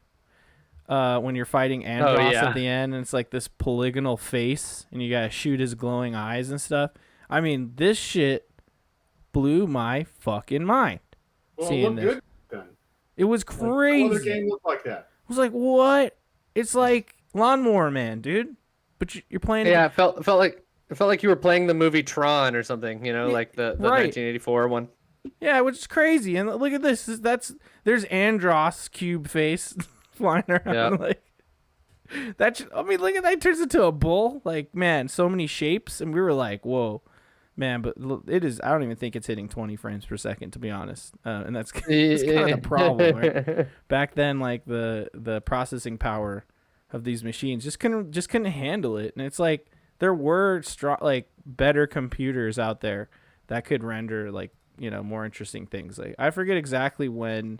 When you're fighting Andros yeah. at the end, and it's like this polygonal face, and you gotta shoot his glowing eyes and stuff. I mean, this shit blew my fucking mind. Well, it seeing looked this. good then. It was Like, crazy. no other game looked like that. I was like, what? It's like Lawnmower Man, dude. But you're playing. Yeah, it felt like you were playing the movie Tron or something, like the right. 1984 one. Yeah, which is crazy. And look at this. There's Andros cube face flying around. Yeah. Like I mean, look at that. It turns into a bull. Like, man, so many shapes, and we were like, whoa, man. But it is. I don't even think it's hitting 20 frames per second, to be honest. And that's kind of the problem. Right? Back then, like the processing power of these machines just couldn't handle it. And it's like there were better computers out there that could render like more interesting things. Like I forget exactly when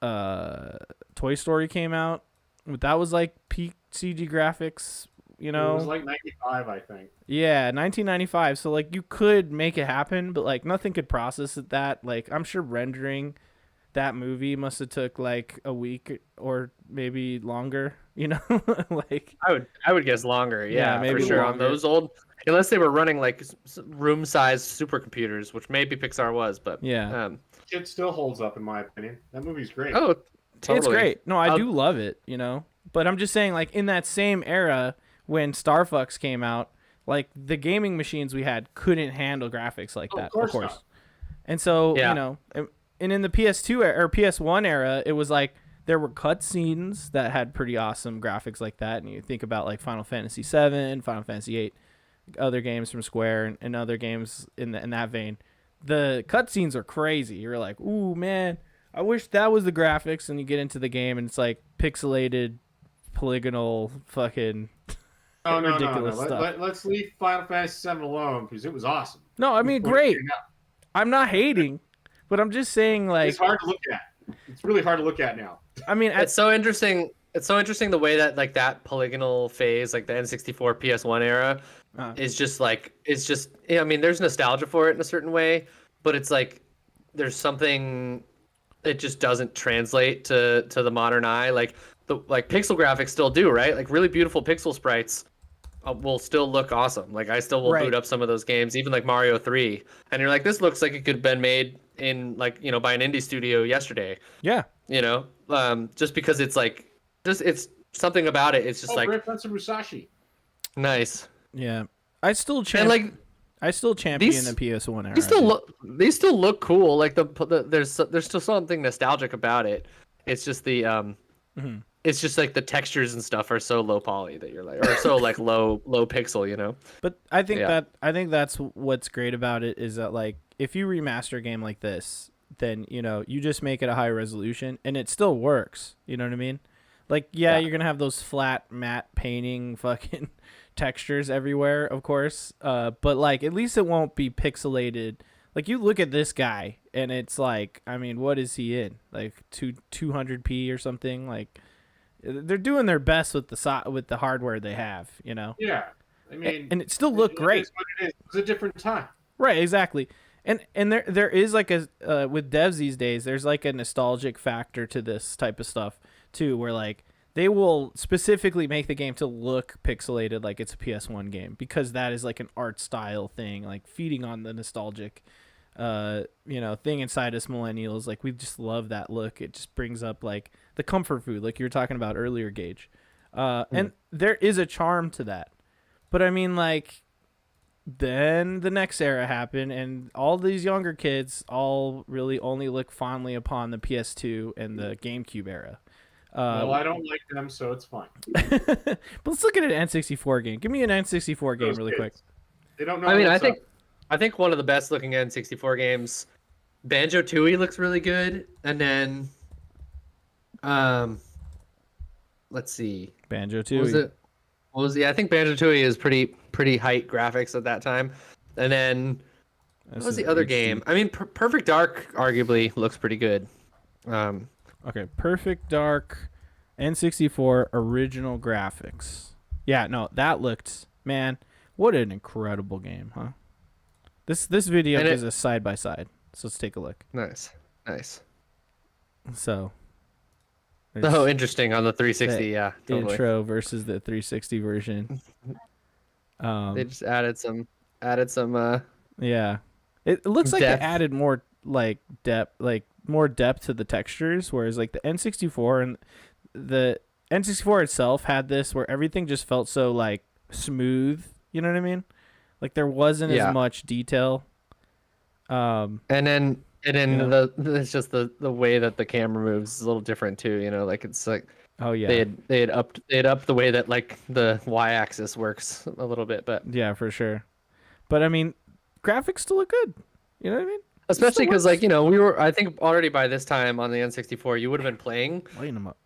Toy Story came out, but that was like peak CG graphics. It was like 95, I think. Yeah, 1995. So like you could make it happen, but like nothing could process it that. Like I'm sure rendering that movie must have took like a week or maybe longer. Like I would guess longer. Yeah, maybe for sure. longer. On those old, unless they were running like room-sized supercomputers, which maybe Pixar was, but yeah. It still holds up, in my opinion. That movie's great. Oh, totally. It's great. No, I do love it, But I'm just saying, like, in that same era when Star Fox came out, like, the gaming machines we had couldn't handle graphics like that, of course not. And so, Yeah. and in the PS2 or PS1 era, it was like there were cutscenes that had pretty awesome graphics like that. And you think about, like, Final Fantasy VII, Final Fantasy VIII, other games from Square, and other games in that vein. The cutscenes are crazy. You're like, ooh, man, I wish that was the graphics. And you get into the game, and it's like pixelated, polygonal, fucking ridiculous stuff. Let's leave Final Fantasy VII alone because it was awesome. No, I mean, great. I'm not hating, but I'm just saying, like, It's hard to look at. It's really hard to look at now. I mean, It's so interesting. It's so interesting the way that like that polygonal phase, like the N64 PS1 era, is just like I mean, there's nostalgia for it in a certain way, but it's like there's something, it just doesn't translate to the modern eye. Like pixel graphics still do, right? Like really beautiful pixel sprites will still look awesome. Like I still will boot up some of those games, even like Mario 3, and you're like, this looks like it could have been made in like, you know, by an indie studio yesterday. Yeah. You know, just because it's like, it's something about it. It's just like Great Prince of Musashi. Nice. Yeah. I still And champion like the PS1 era. these still look cool. Like there's still something nostalgic about it. It's just the it's just like the textures and stuff are so low poly that you're like, or so like low pixel, you know. But I think that's what's great about it is that like if you remaster a game like this, then you know you just make it a high resolution and it still works. You know what I mean? Like you're gonna have those flat matte painting fucking textures everywhere, of course. But like at least it won't be pixelated. Like you look at this guy and it's like, I mean, what is he in? Like 200p or something? Like they're doing their best with the hardware they have, you know. Yeah, I mean, and it still looked great. It is what it is. It was a different time. Right, exactly. And there is like a with devs these days, there's like a nostalgic factor to this type of stuff too, where like they will specifically make the game to look pixelated like it's a PS1 game because that is like an art style thing, like feeding on the nostalgic thing inside us millennials. Like we just love that look. It just brings up like the comfort food like you were talking about earlier, Gage. And there is a charm to that. But I mean, like, then the next era happened and all these younger kids all really only look fondly upon the PS2 and the GameCube era. Well, I don't like them, so it's fine. But let's look at an N64 game. Give me an N64 game really quick. They don't know. I mean, I think one of the best looking N64 games, Banjo-Tooie looks really good, and then, let's see, Banjo-Tooie. I think Banjo-Tooie is pretty height graphics at that time, and then what was the other game? I mean, Perfect Dark arguably looks pretty good. Okay, Perfect Dark, N64 original graphics. Yeah, no, that looked, man, what an incredible game, huh? This video is a side by side, so let's take a look. Nice. So, oh, interesting on the 360, yeah, totally. Intro versus the 360 version. They just added some. Yeah, it looks like depth. they added more like depth, to the textures, whereas like the N64 and the N64 itself had this where everything just felt so like smooth. You know what I mean? Like there wasn't as much detail. And then it's just the way that the camera moves is a little different too. You know, like it's like they had upped the way that like the y-axis works a little bit, but yeah, for sure. But I mean, graphics still look good. You know what I mean? Especially because, like, you know, I think already by this time on the N64, you would have been playing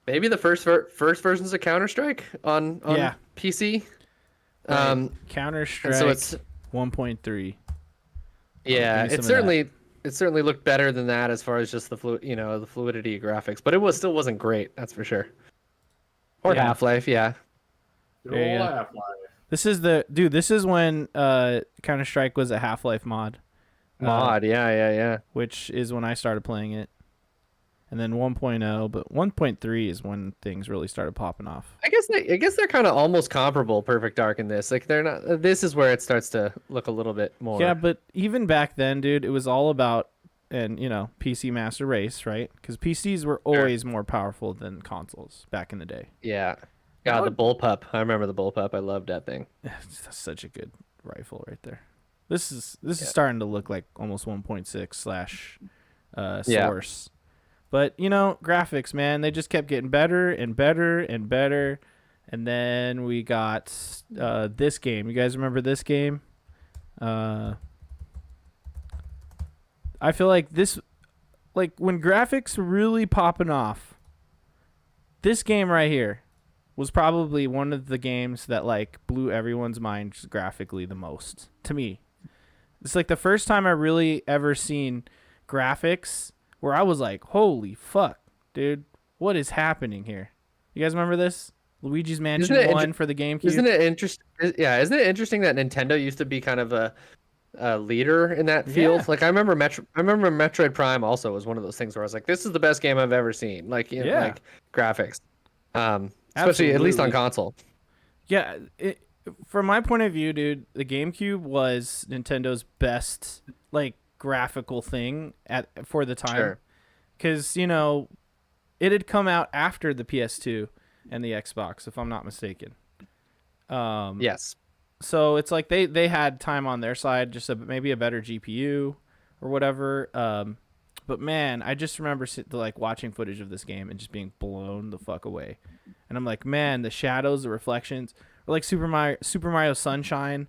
maybe the first versions of Counter-Strike on PC. Right. Counter-Strike so it's 1.3. Yeah, it certainly looked better than that as far as just the fluidity of graphics, but it still wasn't great, that's for sure. Or Half-Life, yeah. Half-Life. This is when Counter-Strike was a Half-Life mod. Yeah. Which is when I started playing it. And then 1.0, but 1.3 is when things really started popping off. I guess they're kind of almost comparable, Perfect Dark and this. Like they're not. This is where it starts to look a little bit more. Yeah, but even back then, dude, it was all about PC Master Race, right? Because PCs were always more powerful than consoles back in the day. Yeah. God, the bullpup. I remember the bullpup. I loved that thing. That's such a good rifle right there. This is starting to look like almost 1.6 / Source. But, graphics, man, they just kept getting better and better and better. And then we got this game. You guys remember this game? I feel like this, like when graphics were really popping off, this game right here was probably one of the games that like blew everyone's mind graphically the most to me. It's like the first time I really ever seen graphics where I was like, holy fuck, dude, what is happening here? You guys remember this? Luigi's Mansion 1 for the GameCube? Isn't it interesting? Yeah, isn't it interesting that Nintendo used to be kind of leader in that field. Yeah. Like I remember Metroid Prime also was one of those things where I was like, this is the best game I've ever seen. Like Yeah. like graphics, especially at least on Absolutely. console. Yeah, from my point of view, dude, the GameCube was Nintendo's best like graphical thing for the time. Sure. Because it had come out after the PS2 and the Xbox, if I'm not mistaken. Yes. So it's like they had time on their side, just maybe a better GPU or whatever. But man, I just remember like watching footage of this game and just being blown the fuck away. And I'm like, man, the shadows, the reflections, or like Super Mario Sunshine,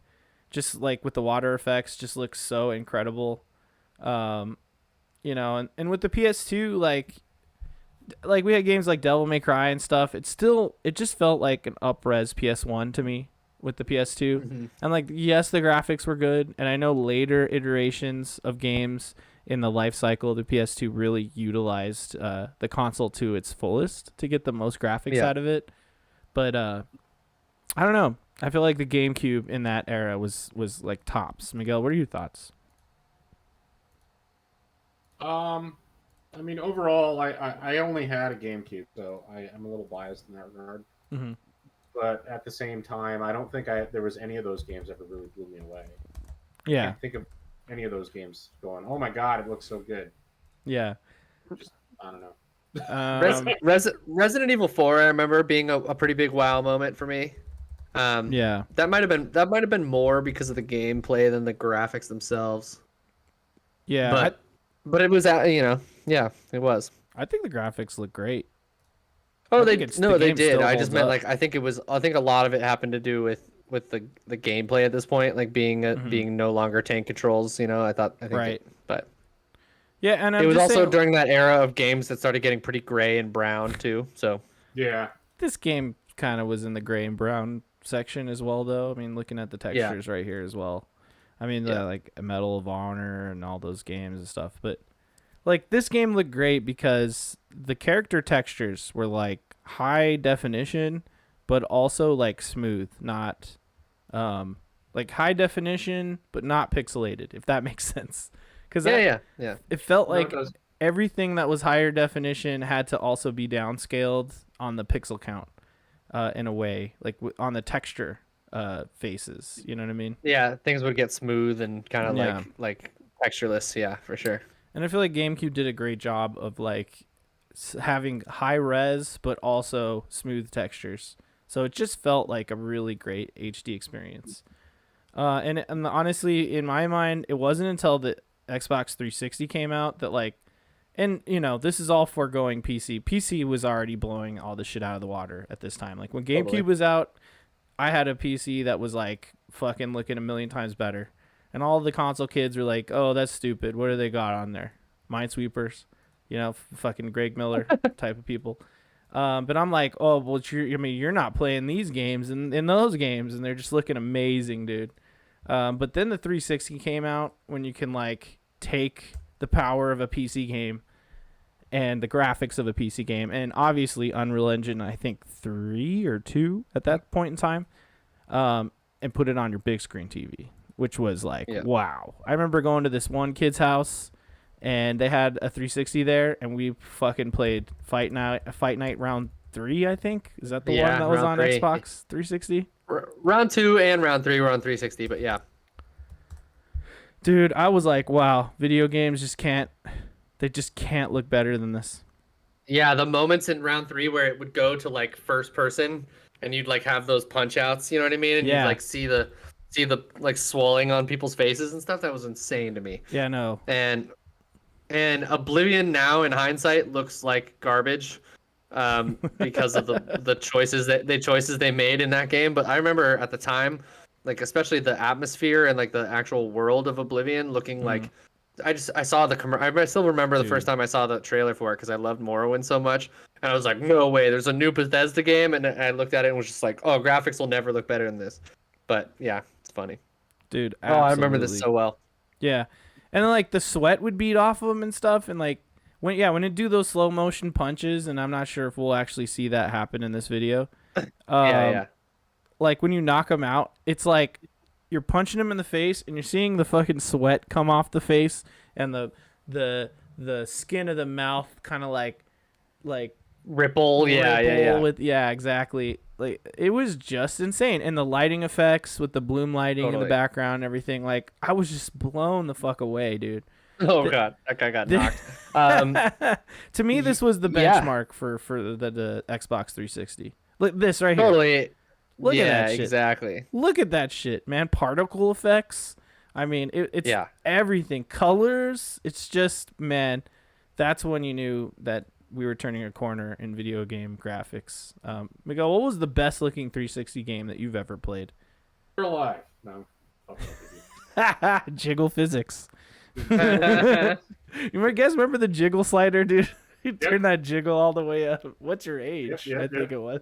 just like with the water effects, just looks so incredible. And with the PS2, like we had games like Devil May Cry and stuff. It just felt like an up-res PS1 to me with the PS2. Mm-hmm. And like, yes, the graphics were good, and I know later iterations of games in the life cycle of the PS2 really utilized the console to its fullest to get the most graphics out of it. But I don't know. I feel like the GameCube in that era was like tops. Miguel, what are your thoughts? I mean, overall, I only had a GameCube, so I'm a little biased in that regard. Mm-hmm. But at the same time, I don't think there was any of those games ever really blew me away. I Yeah. can't think of any of those games going, oh my god, it looks so good. Yeah. Just, I don't know. Resident Evil 4, I remember being a pretty big wow moment for me. Yeah. That might have been more because of the gameplay than the graphics themselves. Yeah. But it was yeah, it was. I think the graphics look great. Oh, the they game did. still I holds just meant up. like I think a lot of it happened to do with the gameplay at this point, like being no longer tank controls. I think Right. But Yeah, and it was also during that era of games that started getting pretty gray and brown too. So Yeah. this game kind of was in the gray and brown section as well, though. I mean, looking at the textures right here as well. I mean, like Medal of Honor and all those games and stuff. But like this game looked great because the character textures were like high definition, but also like smooth, not like high definition, but not pixelated, if that makes sense. Because it felt like everything that was higher definition had to also be downscaled on the pixel count in a way, like on the texture faces. You know what I mean? Yeah, things would get smooth and kind of like textureless. Yeah, for sure. And I feel like GameCube did a great job of like having high res, but also smooth textures. So it just felt like a really great HD experience. And honestly, in my mind, it wasn't until the Xbox 360 came out that like, and this is all foregoing PC. PC was already blowing all the shit out of the water at this time. Like when GameCube was out, I had a PC that was like fucking looking a million times better. And all the console kids were like, oh, that's stupid. What do they got on there? Minesweepers, fucking Greg Miller type of people. But I'm like, oh, well, you're not playing these games and in those games, and they're just looking amazing, dude. But then the 360 came out when you can like take the power of a PC game and the graphics of a PC game, and obviously Unreal Engine, I think 3 or 2 at that point in time, and put it on your big screen TV, which was like, wow. I remember going to this one kid's house, and they had a 360 there, and we fucking played Fight Night Round 3, I think. Is that the one that was on Xbox 360? Round 2 and Round 3 were on 360, but yeah. Dude, I was like, wow, video games just can't look better than this. Yeah, the moments in Round 3 where it would go to like first person and you'd like have those punch outs, you know what I mean? And you'd like see the like swelling on people's faces and stuff. That was insane to me. Yeah, no. And Oblivion now in hindsight looks like garbage because of the choices they made in that game. But I remember at the time, like especially the atmosphere and like the actual world of Oblivion looking like I saw I still remember the first time I saw the trailer for it because I loved Morrowind so much, and I was like, no way, there's a new Bethesda game, and I looked at it and was just like, oh, graphics will never look better than this. But yeah, it's funny, dude. Absolutely. Oh, I remember this so well. Yeah, and then like the sweat would beat off of them and stuff, and like when it do those slow motion punches, and I'm not sure if we'll actually see that happen in this video. Yeah. Like when you knock them out, it's like you're punching him in the face and you're seeing the fucking sweat come off the face and the skin of the mouth kind of like Ripple. with exactly. Like it was just insane. And the lighting effects with the bloom lighting in the background and everything, like I was just blown the fuck away, dude. Oh god, that guy got knocked. To me, this was the benchmark for the Xbox 360. Look this right here. Totally. Look at that shit. Exactly. Look at that shit, man. Particle effects. I mean, it's everything. Colors. It's just, man, that's when you knew that we were turning a corner in video game graphics. Miguel, what was the best looking 360 game that you've ever played? You're alive. No. Jiggle physics. You guys remember the jiggle slider, dude? You turn that jiggle all the way up. What's your age? I think it was.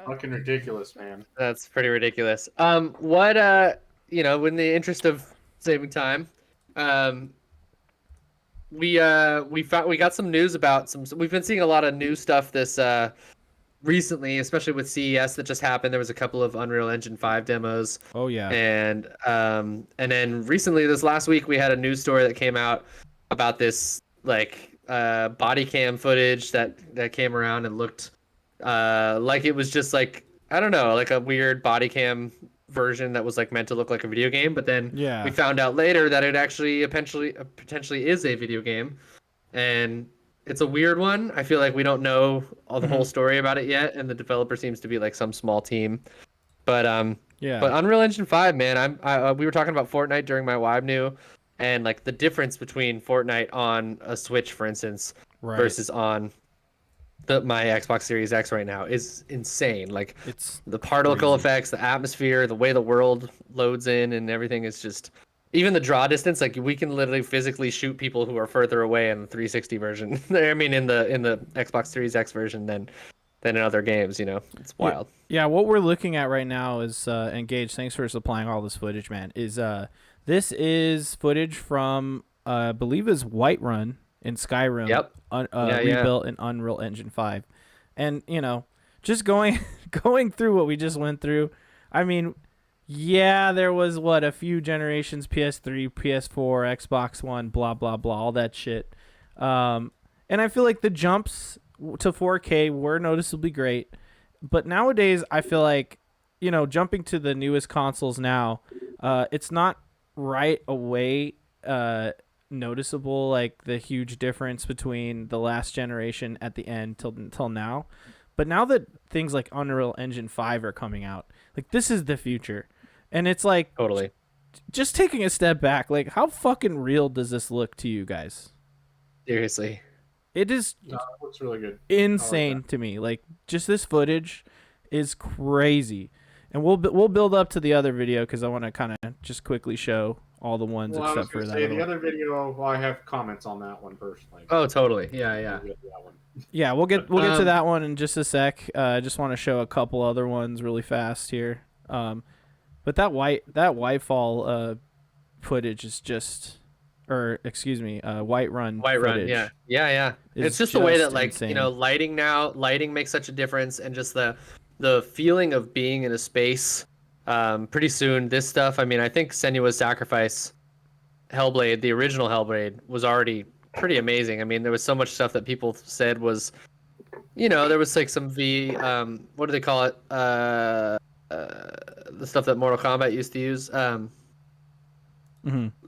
Fucking ridiculous, man. That's pretty ridiculous. What in the interest of saving time, we got some news about we've been seeing a lot of new stuff this recently, especially with CES that just happened. There was a couple of Unreal Engine 5 demos. Oh yeah. And then recently this last week we had a news story that came out about this body cam footage that came around and looked like it was just like, I don't know, like a weird body cam version that was like meant to look like a video game, but then we found out later that it actually potentially is a video game, and it's a weird one. I feel like we don't know the whole story about it yet, and the developer seems to be like some small team. But but Unreal Engine 5, man, we were talking about Fortnite during my WIBE, and like the difference between Fortnite on a Switch, for instance, versus on my Xbox Series X right now is insane. Like it's the particle effects, the atmosphere, the way the world loads in, and everything is just. Even the draw distance, like we can literally physically shoot people who are further away in the 360 version. I mean, in the Xbox Series X version than in other games. It's wild. Yeah, what we're looking at right now is Gage. Thanks for supplying all this footage, man. This is footage from I believe is Whiterun in Skyrim. Yep. Rebuilt in Unreal Engine 5, and just going through what we just went through. I mean. Yeah, there was a few generations, PS3, PS4, Xbox One, blah, blah, blah, all that shit. And I feel like the jumps to 4K were noticeably great. But nowadays, I feel like, jumping to the newest consoles now, it's not right away noticeable, like the huge difference between the last generation at the end till now. But now that things like Unreal Engine 5 are coming out, like this is the future. And it's like totally just taking a step back, like how fucking real does this look to you guys? Seriously. It is looks really good. Insane to me. Like just this footage is crazy. And we'll build up to the other video because I want to kind of just quickly show all the ones except for that. The other video, I have comments on that one personally. Oh, totally. Yeah. Yeah, we'll get to that one in just a sec. I just want to show a couple other ones really fast here. But that Whitefall footage is just, Whiterun. Whiterun, yeah. It's just the way that lighting makes such a difference, and just the feeling of being in a space. Pretty soon, this stuff. I mean, I think Senua's Sacrifice, Hellblade, the original Hellblade, was already pretty amazing. I mean, there was so much stuff that people said was, there was like some what do they call it? The stuff that Mortal Kombat used to use.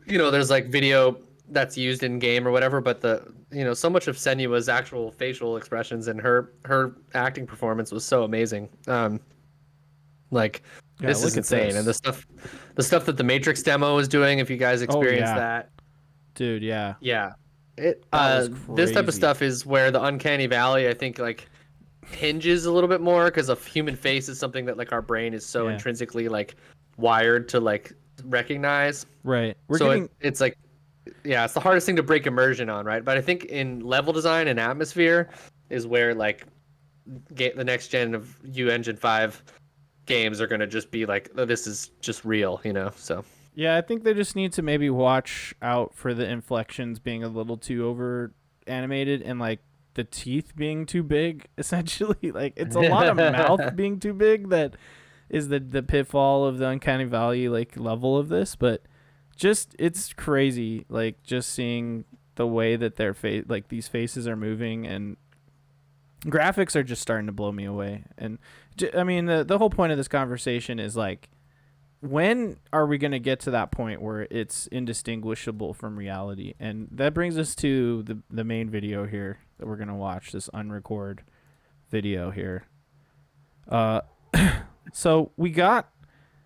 There's like video that's used in game or whatever, but so much of Senua's actual facial expressions and her acting performance was so amazing. This is insane. This. And the stuff that the Matrix demo was doing, if you guys experienced that. Dude, yeah. Yeah. This type of stuff is where the uncanny valley, I think, like hinges a little bit more, because a human face is something that like our brain is so intrinsically like wired to like recognize. Right. It's like, it's the hardest thing to break immersion on, right? But I think in level design and atmosphere is where like the next gen of Engine 5 games are going to just be like, oh, this is just real, so. Yeah, I think they just need to maybe watch out for the inflections being a little too over animated and like the teeth being too big, essentially. Like it's a lot of mouth being too big that is the pitfall of the Uncanny Valley like level of this, but just it's crazy like just seeing the way that their face like these faces are moving, and graphics are just starting to blow me away. And I mean the whole point of this conversation is like, when are we going to get to that point where it's indistinguishable from reality? And that brings us to the main video here that we're going to watch, this unrecord video here. So we got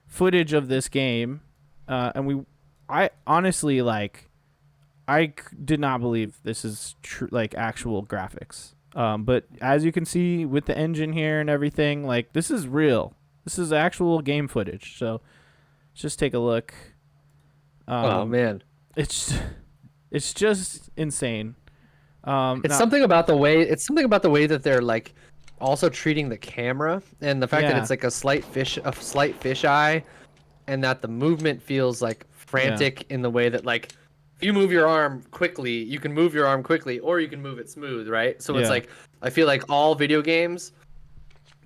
footage of this game, and I honestly, like, did not believe this is like actual graphics. But as you can see with the engine here and everything, like, this is real. This is actual game footage. So let's just take a look. Oh man, it's just insane. It's something about the way that they're like also treating the camera, and the fact that it's like a slight fish eye, and that the movement feels like frantic in the way that, like, if you move your arm quickly, you can move your arm quickly, or you can move it smooth, right? So it's like, I feel like all video games,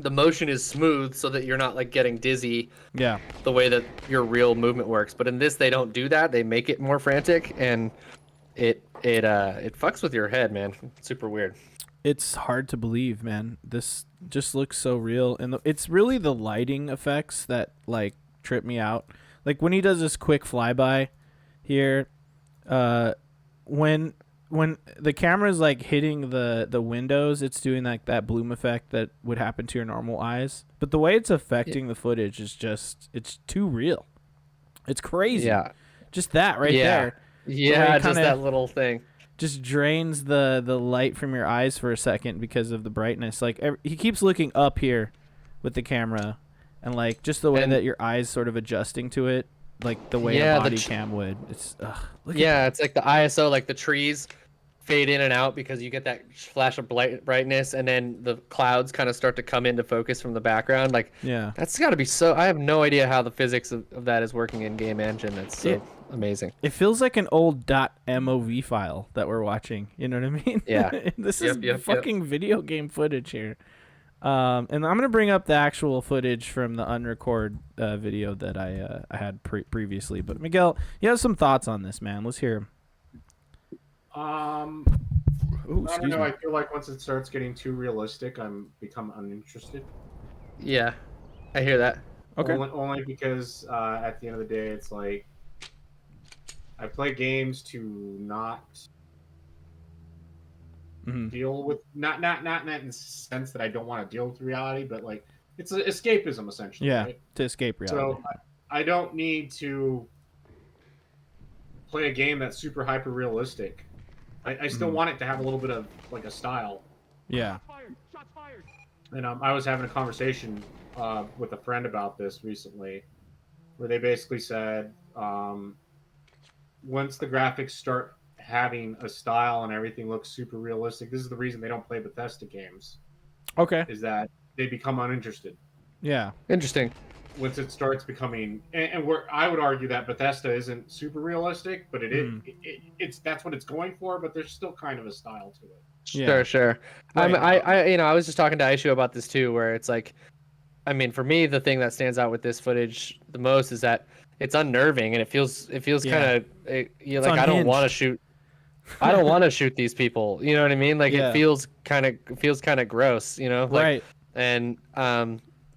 the motion is smooth so that you're not like getting dizzy. Yeah. The way that your real movement works, but in this they don't do that. They make it more frantic, and it fucks with your head, man. It's super weird. It's hard to believe, man. This just looks so real, and it's really the lighting effects that like trip me out. Like when he does this quick flyby here, when the camera's like hitting the windows, it's doing like that bloom effect that would happen to your normal eyes. But the way it's affecting the footage is just, it's too real. It's crazy. Yeah. Just that right there. Yeah, just that little thing. Just drains the light from your eyes for a second because of the brightness. Like he keeps looking up here with the camera, and like just the way that your eyes sort of adjusting to it, like the way a body cam would. It's it's like the ISO, like the trees fade in and out because you get that flash of brightness, and then the clouds kind of start to come into focus from the background. Like, that's got to be so. I have no idea how the physics of that is working in game engine. It's so amazing. It feels like an old .mov file that we're watching. You know what I mean? Yeah. This is fucking video game footage here. And I'm gonna bring up the actual footage from the unrecord video that I had previously. But Miguel, you have some thoughts on this, man? Let's hear 'em. I don't know. I feel like once it starts getting too realistic, I'm become uninterested. Yeah, I hear that. Okay. Only because at the end of the day, it's like I play games to not deal with not in the sense that I don't want to deal with reality, but like it's escapism essentially. Yeah, right? To escape reality. So I don't need to play a game that's super hyper realistic. I still want it to have a little bit of like a style. Yeah. Shots fired. And I was having a conversation with a friend about this recently, where they basically said once the graphics start having a style and everything looks super realistic, this is the reason they don't play Bethesda games. Okay. Is that they become uninterested. Yeah. Interesting. Once it starts becoming, and where I would argue that Bethesda isn't super realistic, but it's that's what it's going for. But there's still kind of a style to it. Sure. Right. I was just talking to Aishu about this too, where it's like, I mean, for me, the thing that stands out with this footage the most is that it's unnerving, and it feels kind of like I don't want to shoot. I don't want to shoot these people. You know what I mean? Like it feels kind of gross. You know? Like, right. And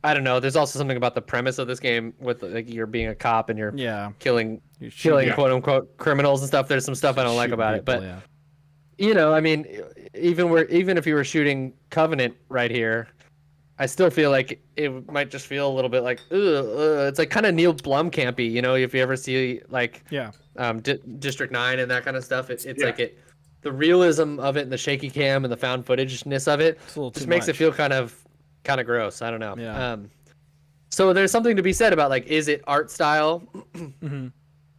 I don't know. There's also something about the premise of this game with like you're being a cop and you're killing quote unquote criminals and stuff. There's some stuff I don't like about it, but you know, I mean, even if you were shooting Covenant right here, I still feel like it might just feel a little bit like it's like kind of Neil Blomkampy, you know, if you ever see like District 9 and that kind of stuff. It's like the realism of it and the shaky cam and the found footageness of it just makes it feel kind of gross. I don't know. Yeah. So there's something to be said about like, is it art style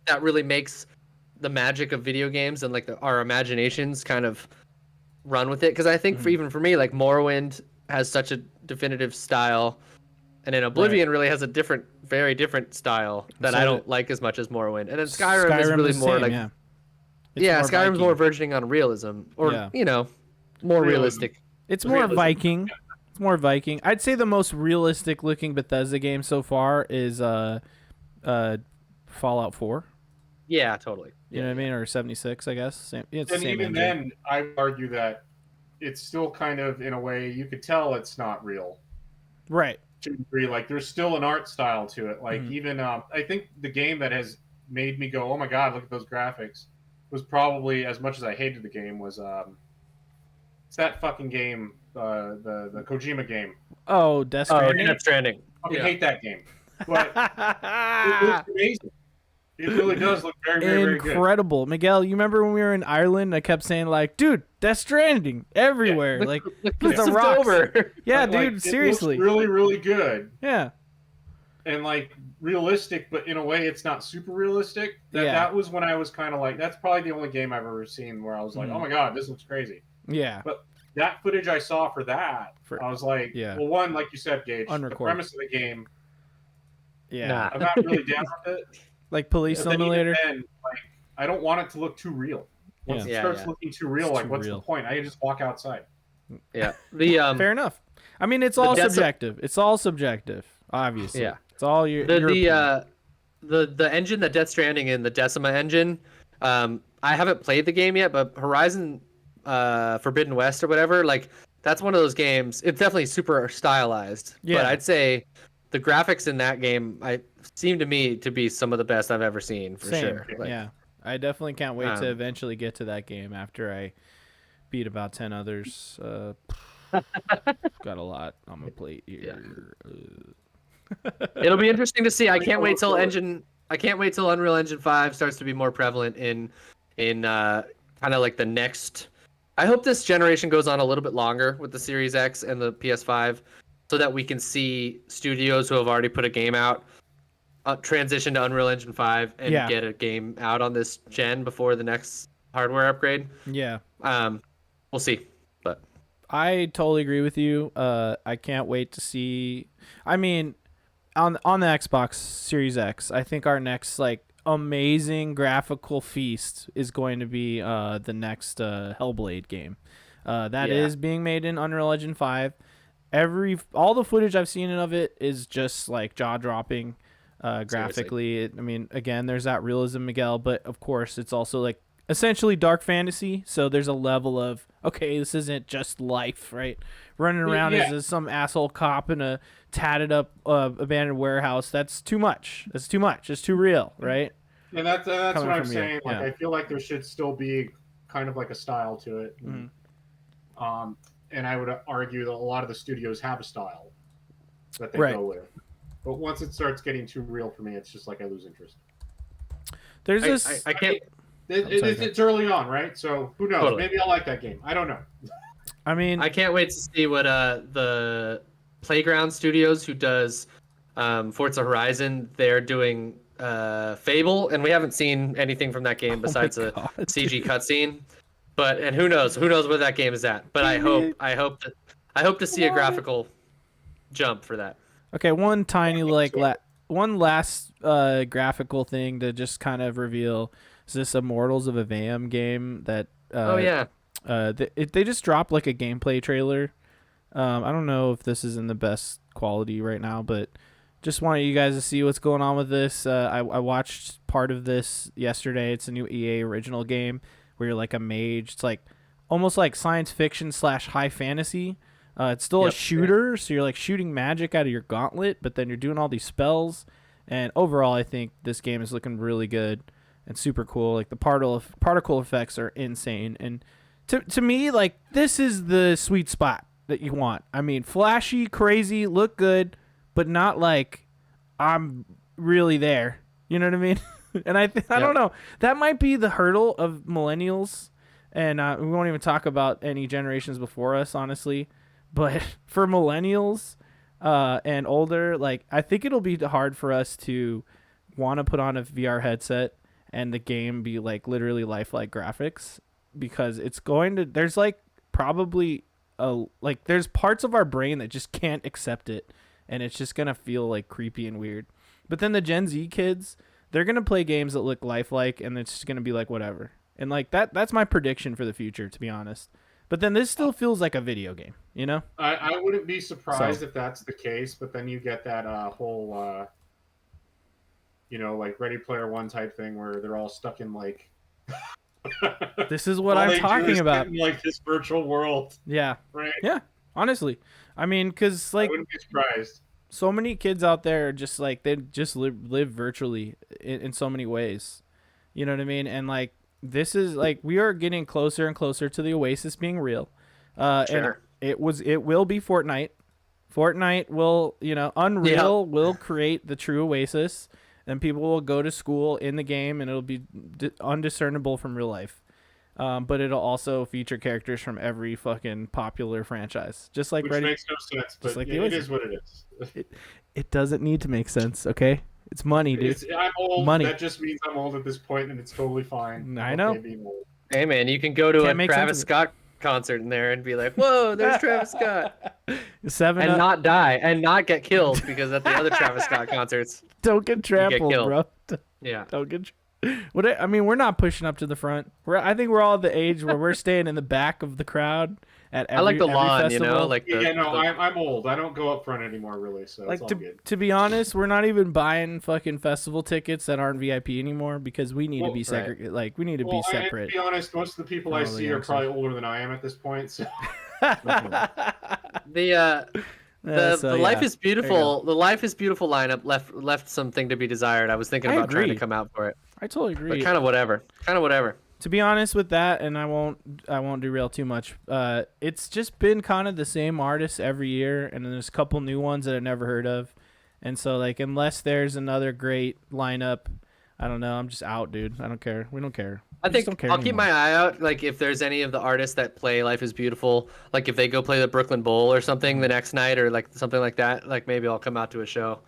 that really makes the magic of video games and like our imaginations kind of run with it? Because I think even for me, like Morrowind has such a definitive style, and then Oblivion really has a very different style that I don't like as much as Morrowind. And then Skyrim is really more like Skyrim's more verging on realism, or you know, more realistic. It's more Viking. It's more Viking. I'd say the most realistic looking Bethesda game so far is Fallout 4. Yeah, totally. You know what I mean? Or 76, I guess. Same, it's the And same even engine. then, I would argue that it's still kind of, in a way, you could tell it's not real. Right. To a degree, like there's still an art style to it. Like Mhm. even, I think the game that has made me go, "Oh my god, look at those graphics," was probably, as much as I hated the game, was it's that fucking game, the Kojima game. Oh, Death Oh, Stranding. Death Stranding. I Yeah. hate that game, but it looks amazing. It really does look very, very, very good. Incredible. Miguel, you remember when we were in Ireland? I kept saying, like, dude, Death Stranding everywhere. Like, Look the rocks. over. Yeah, But, like, dude, seriously. it looks really, really good. Yeah. And like realistic, but in a way it's not super realistic. That was when I was kind of like, that's probably the only game I've ever seen where I was like, oh my god, this looks crazy. Yeah. But that footage I saw for that, I was like, well, one, like you said, Gage, the premise of the game, yeah, I'm not really down with it. Like Police But then even Simulator. then, like, I don't want it to look too real. Once it starts looking too real, It's like, too what's real. the point? I can just walk outside. Yeah. The Fair enough. I mean, it's all subjective. It's all subjective, obviously. Yeah. It's all your the engine, the Death Stranding and the Decima engine. I haven't played the game yet, but Horizon Forbidden West or whatever, like that's one of those games. It's definitely super stylized. Yeah. But I'd say the graphics in that game seem to me to be some of the best I've ever seen for Same. sure. Like, Yeah. I definitely can't wait to eventually get to that game after I beat about 10 others. Got a lot on my plate here. It'll be interesting to see. I can't wait till Unreal Engine 5 starts to be more prevalent in kind of like the next. I hope this generation goes on a little bit longer with the Series X and the PS5, so that we can see studios who have already put a game out transition to Unreal Engine 5 and get a game out on this gen before the next hardware upgrade. Yeah. We'll see. But I totally agree with you. I can't wait to see. I mean, on the Xbox Series X, I think our next like amazing graphical feast is going to be the next Hellblade game. That is being made in Unreal Engine 5. All the footage I've seen of it is just like jaw-dropping graphically. I mean, again, there's that realism, Miguel, but of course it's also like essentially dark fantasy, so there's a level of, okay, this isn't just life, right? Running around as some asshole cop in a tatted up abandoned warehouse. That's too much. It's too real, right? And that's what I'm saying. Yeah. Like, I feel like there should still be kind of like a style to it. And I would argue that a lot of the studios have a style that they go with. But once it starts getting too real for me, it's just like I lose interest. There's this. I can't. It's early on, right? So who knows? Totally. Maybe I'll like that game. I don't know. I mean, I can't wait to see what the Playground Studios, who does Forza Horizon, they're doing Fable, and we haven't seen anything from that game besides a CG cutscene. And who knows where that game is at? But I hope to see a graphical jump for that. Okay, one tiny one last graphical thing to just kind of reveal is this Immortals of Aveum game that they just dropped like a gameplay trailer. I don't know if this is in the best quality right now, but just wanted you guys to see what's going on with this. I watched part of this yesterday. It's a new EA original game where you're like a mage. It's like almost like science fiction / high fantasy. It's still a shooter, so you're like shooting magic out of your gauntlet, but then you're doing all these spells. And overall, I think this game is looking really good and super cool. Like the particle effects are insane. And to me, like this is the sweet spot that you want. I mean, flashy, crazy, look good, but not like I'm really there. You know what I mean? And I don't know. That might be the hurdle of millennials. And we won't even talk about any generations before us, honestly. But for millennials and older, like I think it'll be hard for us to want to put on a VR headset and the game be like literally lifelike graphics, because it's going to, there's like probably there's parts of our brain that just can't accept it, and it's just gonna feel like creepy and weird. But then the Gen Z kids, they're gonna play games that look lifelike, and it's just gonna be like whatever. And like that's my prediction for the future, to be honest. But then this still feels like a video game, you know? I wouldn't be surprised if that's the case, but then you get that whole, like Ready Player One type thing where they're all stuck in like. This is what all I'm they do talking is about. get in, like this virtual world. Yeah. Right. Yeah. Honestly, I mean, because I like wouldn't be surprised. so many kids out there are just like they just live virtually in so many ways. You know what I mean? And like this is like we are getting closer and closer to the Oasis being real. And Sure. it will be Fortnite. Fortnite will, Unreal will create the true Oasis, and people will go to school in the game, and it'll be undiscernible from real life. But it'll also feature characters from every fucking popular franchise, just like Which makes no sense, but like it is what it is. It doesn't need to make sense, okay? It's money, dude. I'm old. Money. That just means I'm old at this point, and it's totally fine. I know. Okay, being old. Hey man, you can go to Can't a make Travis sense of it. Scott concert in there and be like, "Whoa, there's Travis Scott," and not die and not get killed because at the other Travis Scott concerts, don't get trampled, killed. bro. yeah. Don't get. We're not pushing up to the front. I think we're all at the age where we're staying in the back of the crowd at every. I like the every lawn, festival. like the, I'm old. I don't go up front anymore, really. So Like it's all good. to be honest, we're not even buying fucking festival tickets that aren't VIP anymore because we need to be segregated. Like we need to be separate. And to be honest, most of the people I All the see are youngsters. probably older than I am at this point. So. The Life is Beautiful. The Life is Beautiful lineup left something to be desired. I was thinking about trying to come out for it. I totally agree. But kind of whatever. To be honest with that, and I won't derail too much. It's just been kind of the same artists every year, and then there's a couple new ones that I've never heard of, and so like unless there's another great lineup, I don't know. I'm just out, dude. I don't care. We don't care. I think I'll keep my eye out. Like if there's any of the artists that play Life is Beautiful, like if they go play the Brooklyn Bowl or something the next night, or like something like that, like maybe I'll come out to a show,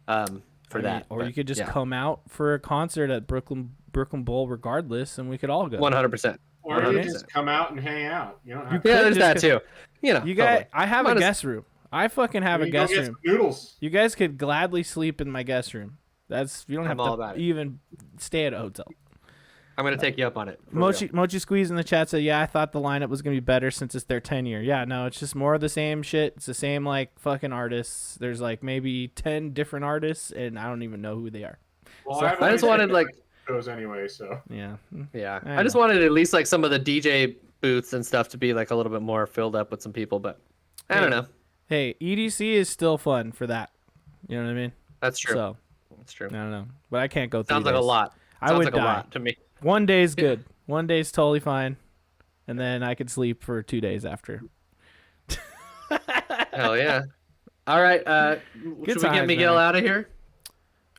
for that. Or you could just come out for a concert at Brooklyn Bowl, regardless, and we could all go. 100%. Or you just come out and hang out. You don't have there's that too. You guys, I have a guest room. I fucking have a guest room. Noodles. You guys could gladly sleep in my guest room. You don't have to even stay at a hotel. I'm gonna take you up on it. Mochi Squeeze in the chat said, "Yeah, I thought the lineup was gonna be better since it's their 10-year." Yeah, no, it's just more of the same shit. It's the same like fucking artists. There's like maybe 10 different artists, and I don't even know who they are. Well, So, I just wanted like shows anyway, so yeah. I just wanted at least like some of the DJ booths and stuff to be like a little bit more filled up with some people, but I don't know. Hey, EDC is still fun for that. You know what I mean? That's true. So that's true. I don't know, but I can't go. 3 Sounds like days. a lot. I would like die. a lot to me. One day's good. One day's totally fine, and then I could sleep for 2 days after. Hell yeah! All right, should we get Miguel out of here?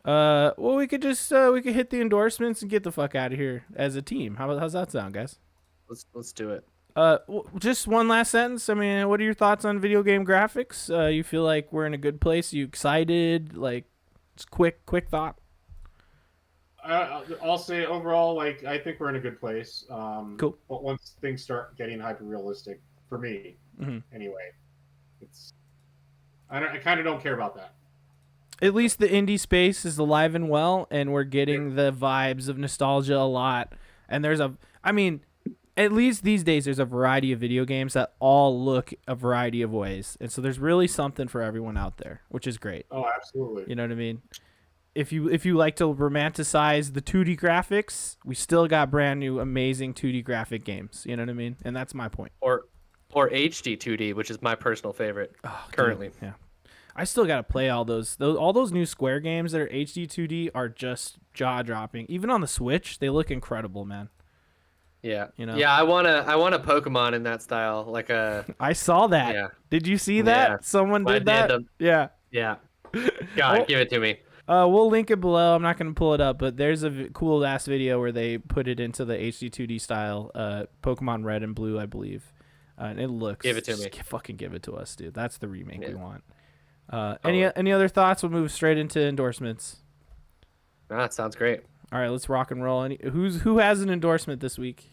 Well, we could just we could hit the endorsements and get the fuck out of here as a team. How's that sound, guys? Let's do it. Just one last sentence. I mean, what are your thoughts on video game graphics? You feel like we're in a good place? You excited? Like, just quick thought. I'll say overall, like I think we're in a good place. Cool. But once things start getting hyper realistic, for me, anyway, I kind of don't care about that. At least the indie space is alive and well, and we're getting the vibes of nostalgia a lot. And at least these days, there's a variety of video games that all look a variety of ways, and so there's really something for everyone out there, which is great. Oh, absolutely. You know what I mean? If you like to romanticize the 2D graphics, we still got brand new amazing 2D graphic games. You know what I mean? And that's my point. Or HD 2D, which is my personal favorite currently. Dude, yeah. I still got to play all those new Square games that are HD 2D are just jaw-dropping. Even on the Switch, they look incredible, man. Yeah. You know? Yeah, I want a Pokemon in that style, like a I saw that. Yeah. Did you see that? Yeah. Someone did that? Yeah. Yeah. God, give it to me. We'll link it below. I'm not going to pull it up, but there's a cool ass video where they put it into the HD 2D style, Pokemon Red and Blue, I believe. And it looks. Give it to me. Fucking give it to us, dude. That's the remake we want. Oh. Any other thoughts? We'll move straight into endorsements. That sounds great. All right, let's rock and roll. Who has an endorsement this week?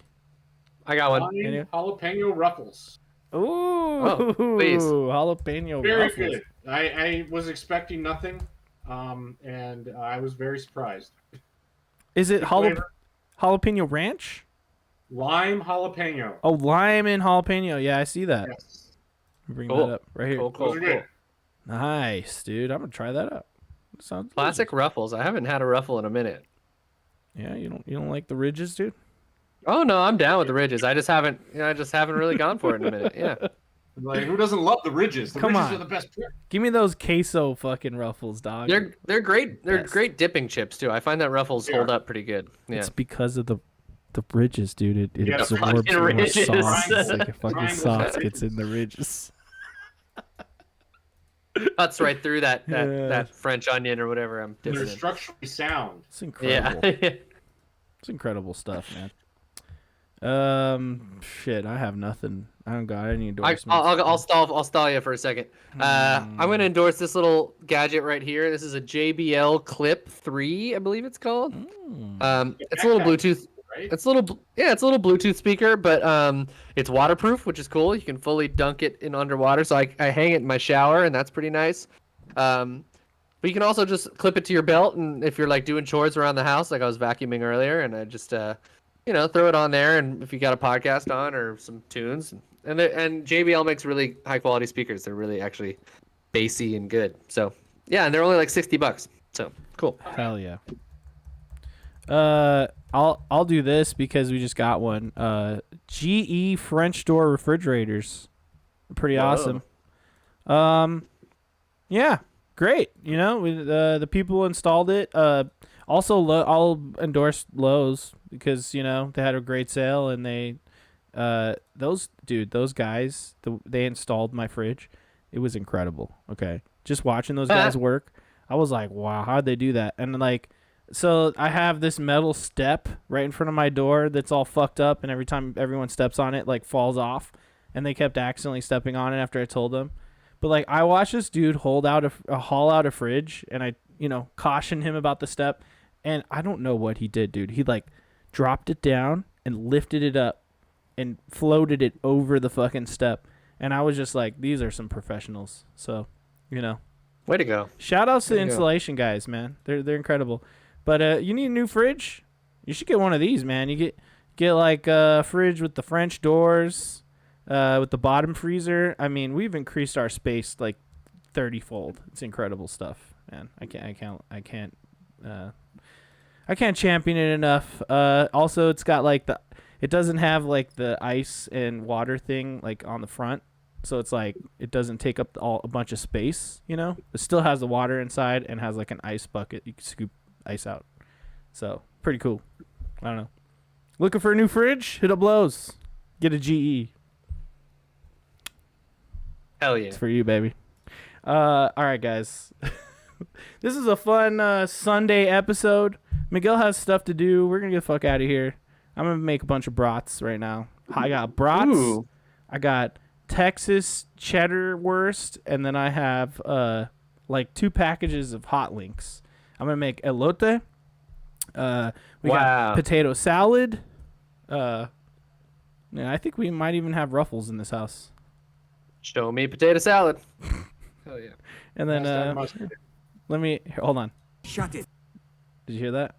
I got one. Jalapeno Ruffles. Ooh, please. Jalapeno Very Ruffles. good. I was expecting nothing, and I was very surprised. Is it flavor. jalapeno ranch? Lime jalapeno. Oh, lime and jalapeno. Yeah, I see that. Yes. Bring Cool. that up right here. Cool. Those are good. Nice, dude. I'm gonna try that out. Sounds Classic Ruffles. I haven't had a Ruffle in a minute. Yeah, you don't like the ridges, dude? Oh no, I'm down with the ridges. I just haven't really gone for it in a minute. Yeah. Like, who doesn't love the ridges? The Come ridges on. are the best part. Give me those queso fucking Ruffles, dog. They're great. They're Best. great dipping chips too. I find that Ruffles Yeah. hold up pretty good. Yeah. It's because of the ridges, dude. It Yeah, the absorbs fucking more ridges. sauce. It's like a fucking Triangles. sauce gets in the ridges. Cuts right through that Yeah. that French onion or whatever I'm They're dipping in. structurally sound. It's incredible. Yeah. It's incredible stuff, man. Shit, I have nothing. I don't got any endorsements. I'll stall you for a second. I'm gonna endorse this little gadget right here. This is a JBL Clip 3, I believe it's called. It's a little Bluetooth. Right? It's a little Bluetooth speaker, but it's waterproof, which is cool. You can fully dunk it in underwater. So I hang it in my shower, and that's pretty nice. But you can also just clip it to your belt, and if you're like doing chores around the house, like I was vacuuming earlier, and I just throw it on there, and if you got a podcast on or some tunes, and JBL makes really high quality speakers. They're really actually bassy and good. So yeah, and they're only like $60. So cool. Hell yeah. I'll do this because we just got one. GE French door refrigerators. Pretty Whoa. awesome. Yeah, great. You know, the people who installed it. Also, I'll endorse Lowe's because they had a great sale and they, those guys, they installed my fridge. It was incredible. Okay, just watching those guys work, I was like, wow, how'd they do that? And like, so I have this metal step right in front of my door that's all fucked up, and every time everyone steps on it, like falls off, and they kept accidentally stepping on it after I told them. But like, I watched this dude haul out a fridge, and I, cautioned him about the step, and I don't know what he did, dude. He like dropped it down and lifted it up and floated it over the fucking step, and I was just like, these are some professionals. So, Way to go. shout outs to There the you go. installation guys, man. They're incredible. But you need a new fridge? You should get one of these, man. You get like a fridge with the French doors, with the bottom freezer. I mean, we've increased our space like 30-fold. It's incredible stuff, man. I can't champion it enough. Also, it's got like it doesn't have like the ice and water thing like on the front. So it's like it doesn't take up a bunch of space, It still has the water inside and has like an ice bucket. You can scoop ice out. So pretty cool. I don't know. Looking for a new fridge? Hit up Lowe's. Get a GE. Hell yeah. It's for you, baby. All right, guys. This is a fun Sunday episode. Miguel has stuff to do. We're going to get the fuck out of here. I'm going to make a bunch of brats right now. I got brats. Ooh. I got Texas cheddar wurst. And then I have like 2 packages of hot links. I'm going to make elote. We got potato salad. Yeah, I think we might even have Ruffles in this house. Show me potato salad. Hell yeah. And then let me hold on. Shut it. Did you hear that?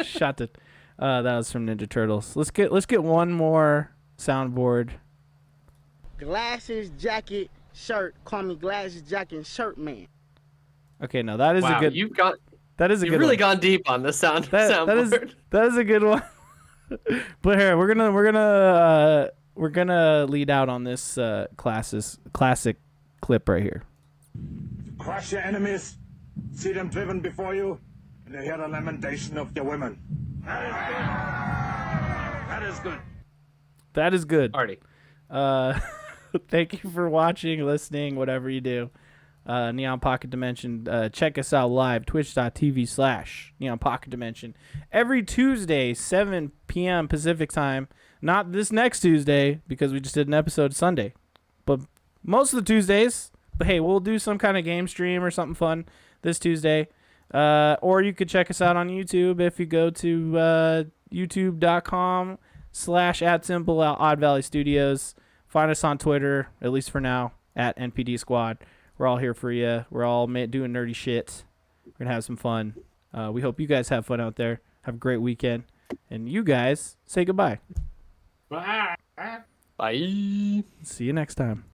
Shut it. That was from Ninja Turtles. Let's get one more soundboard. Glasses, jacket, shirt. Call me glasses, jacket, and shirt man. Okay, now that is a good. That is a You've good. really one. gone deep on this soundboard. That is a good one. But here we're gonna lead out on this classic clip right here. Crush your enemies, see them driven before you, and hear the lamentation of your women. That is good. That is good. Artie. Thank you for watching, listening, whatever you do. Neon Pocket Dimension. Check us out live, twitch.tv/Neon Pocket Dimension. Every Tuesday, 7 p.m. Pacific time. Not this next Tuesday, because we just did an episode Sunday. But most of the Tuesdays. But hey, we'll do some kind of game stream or something fun this Tuesday. Or you could check us out on YouTube if you go to youtube.com/@Odd Valley Studios. Find us on Twitter, at least for now, @NPD Squad. We're all here for you. We're all doing nerdy shit. We're going to have some fun. We hope you guys have fun out there. Have a great weekend. And you guys, say goodbye. Bye. Bye. See you next time.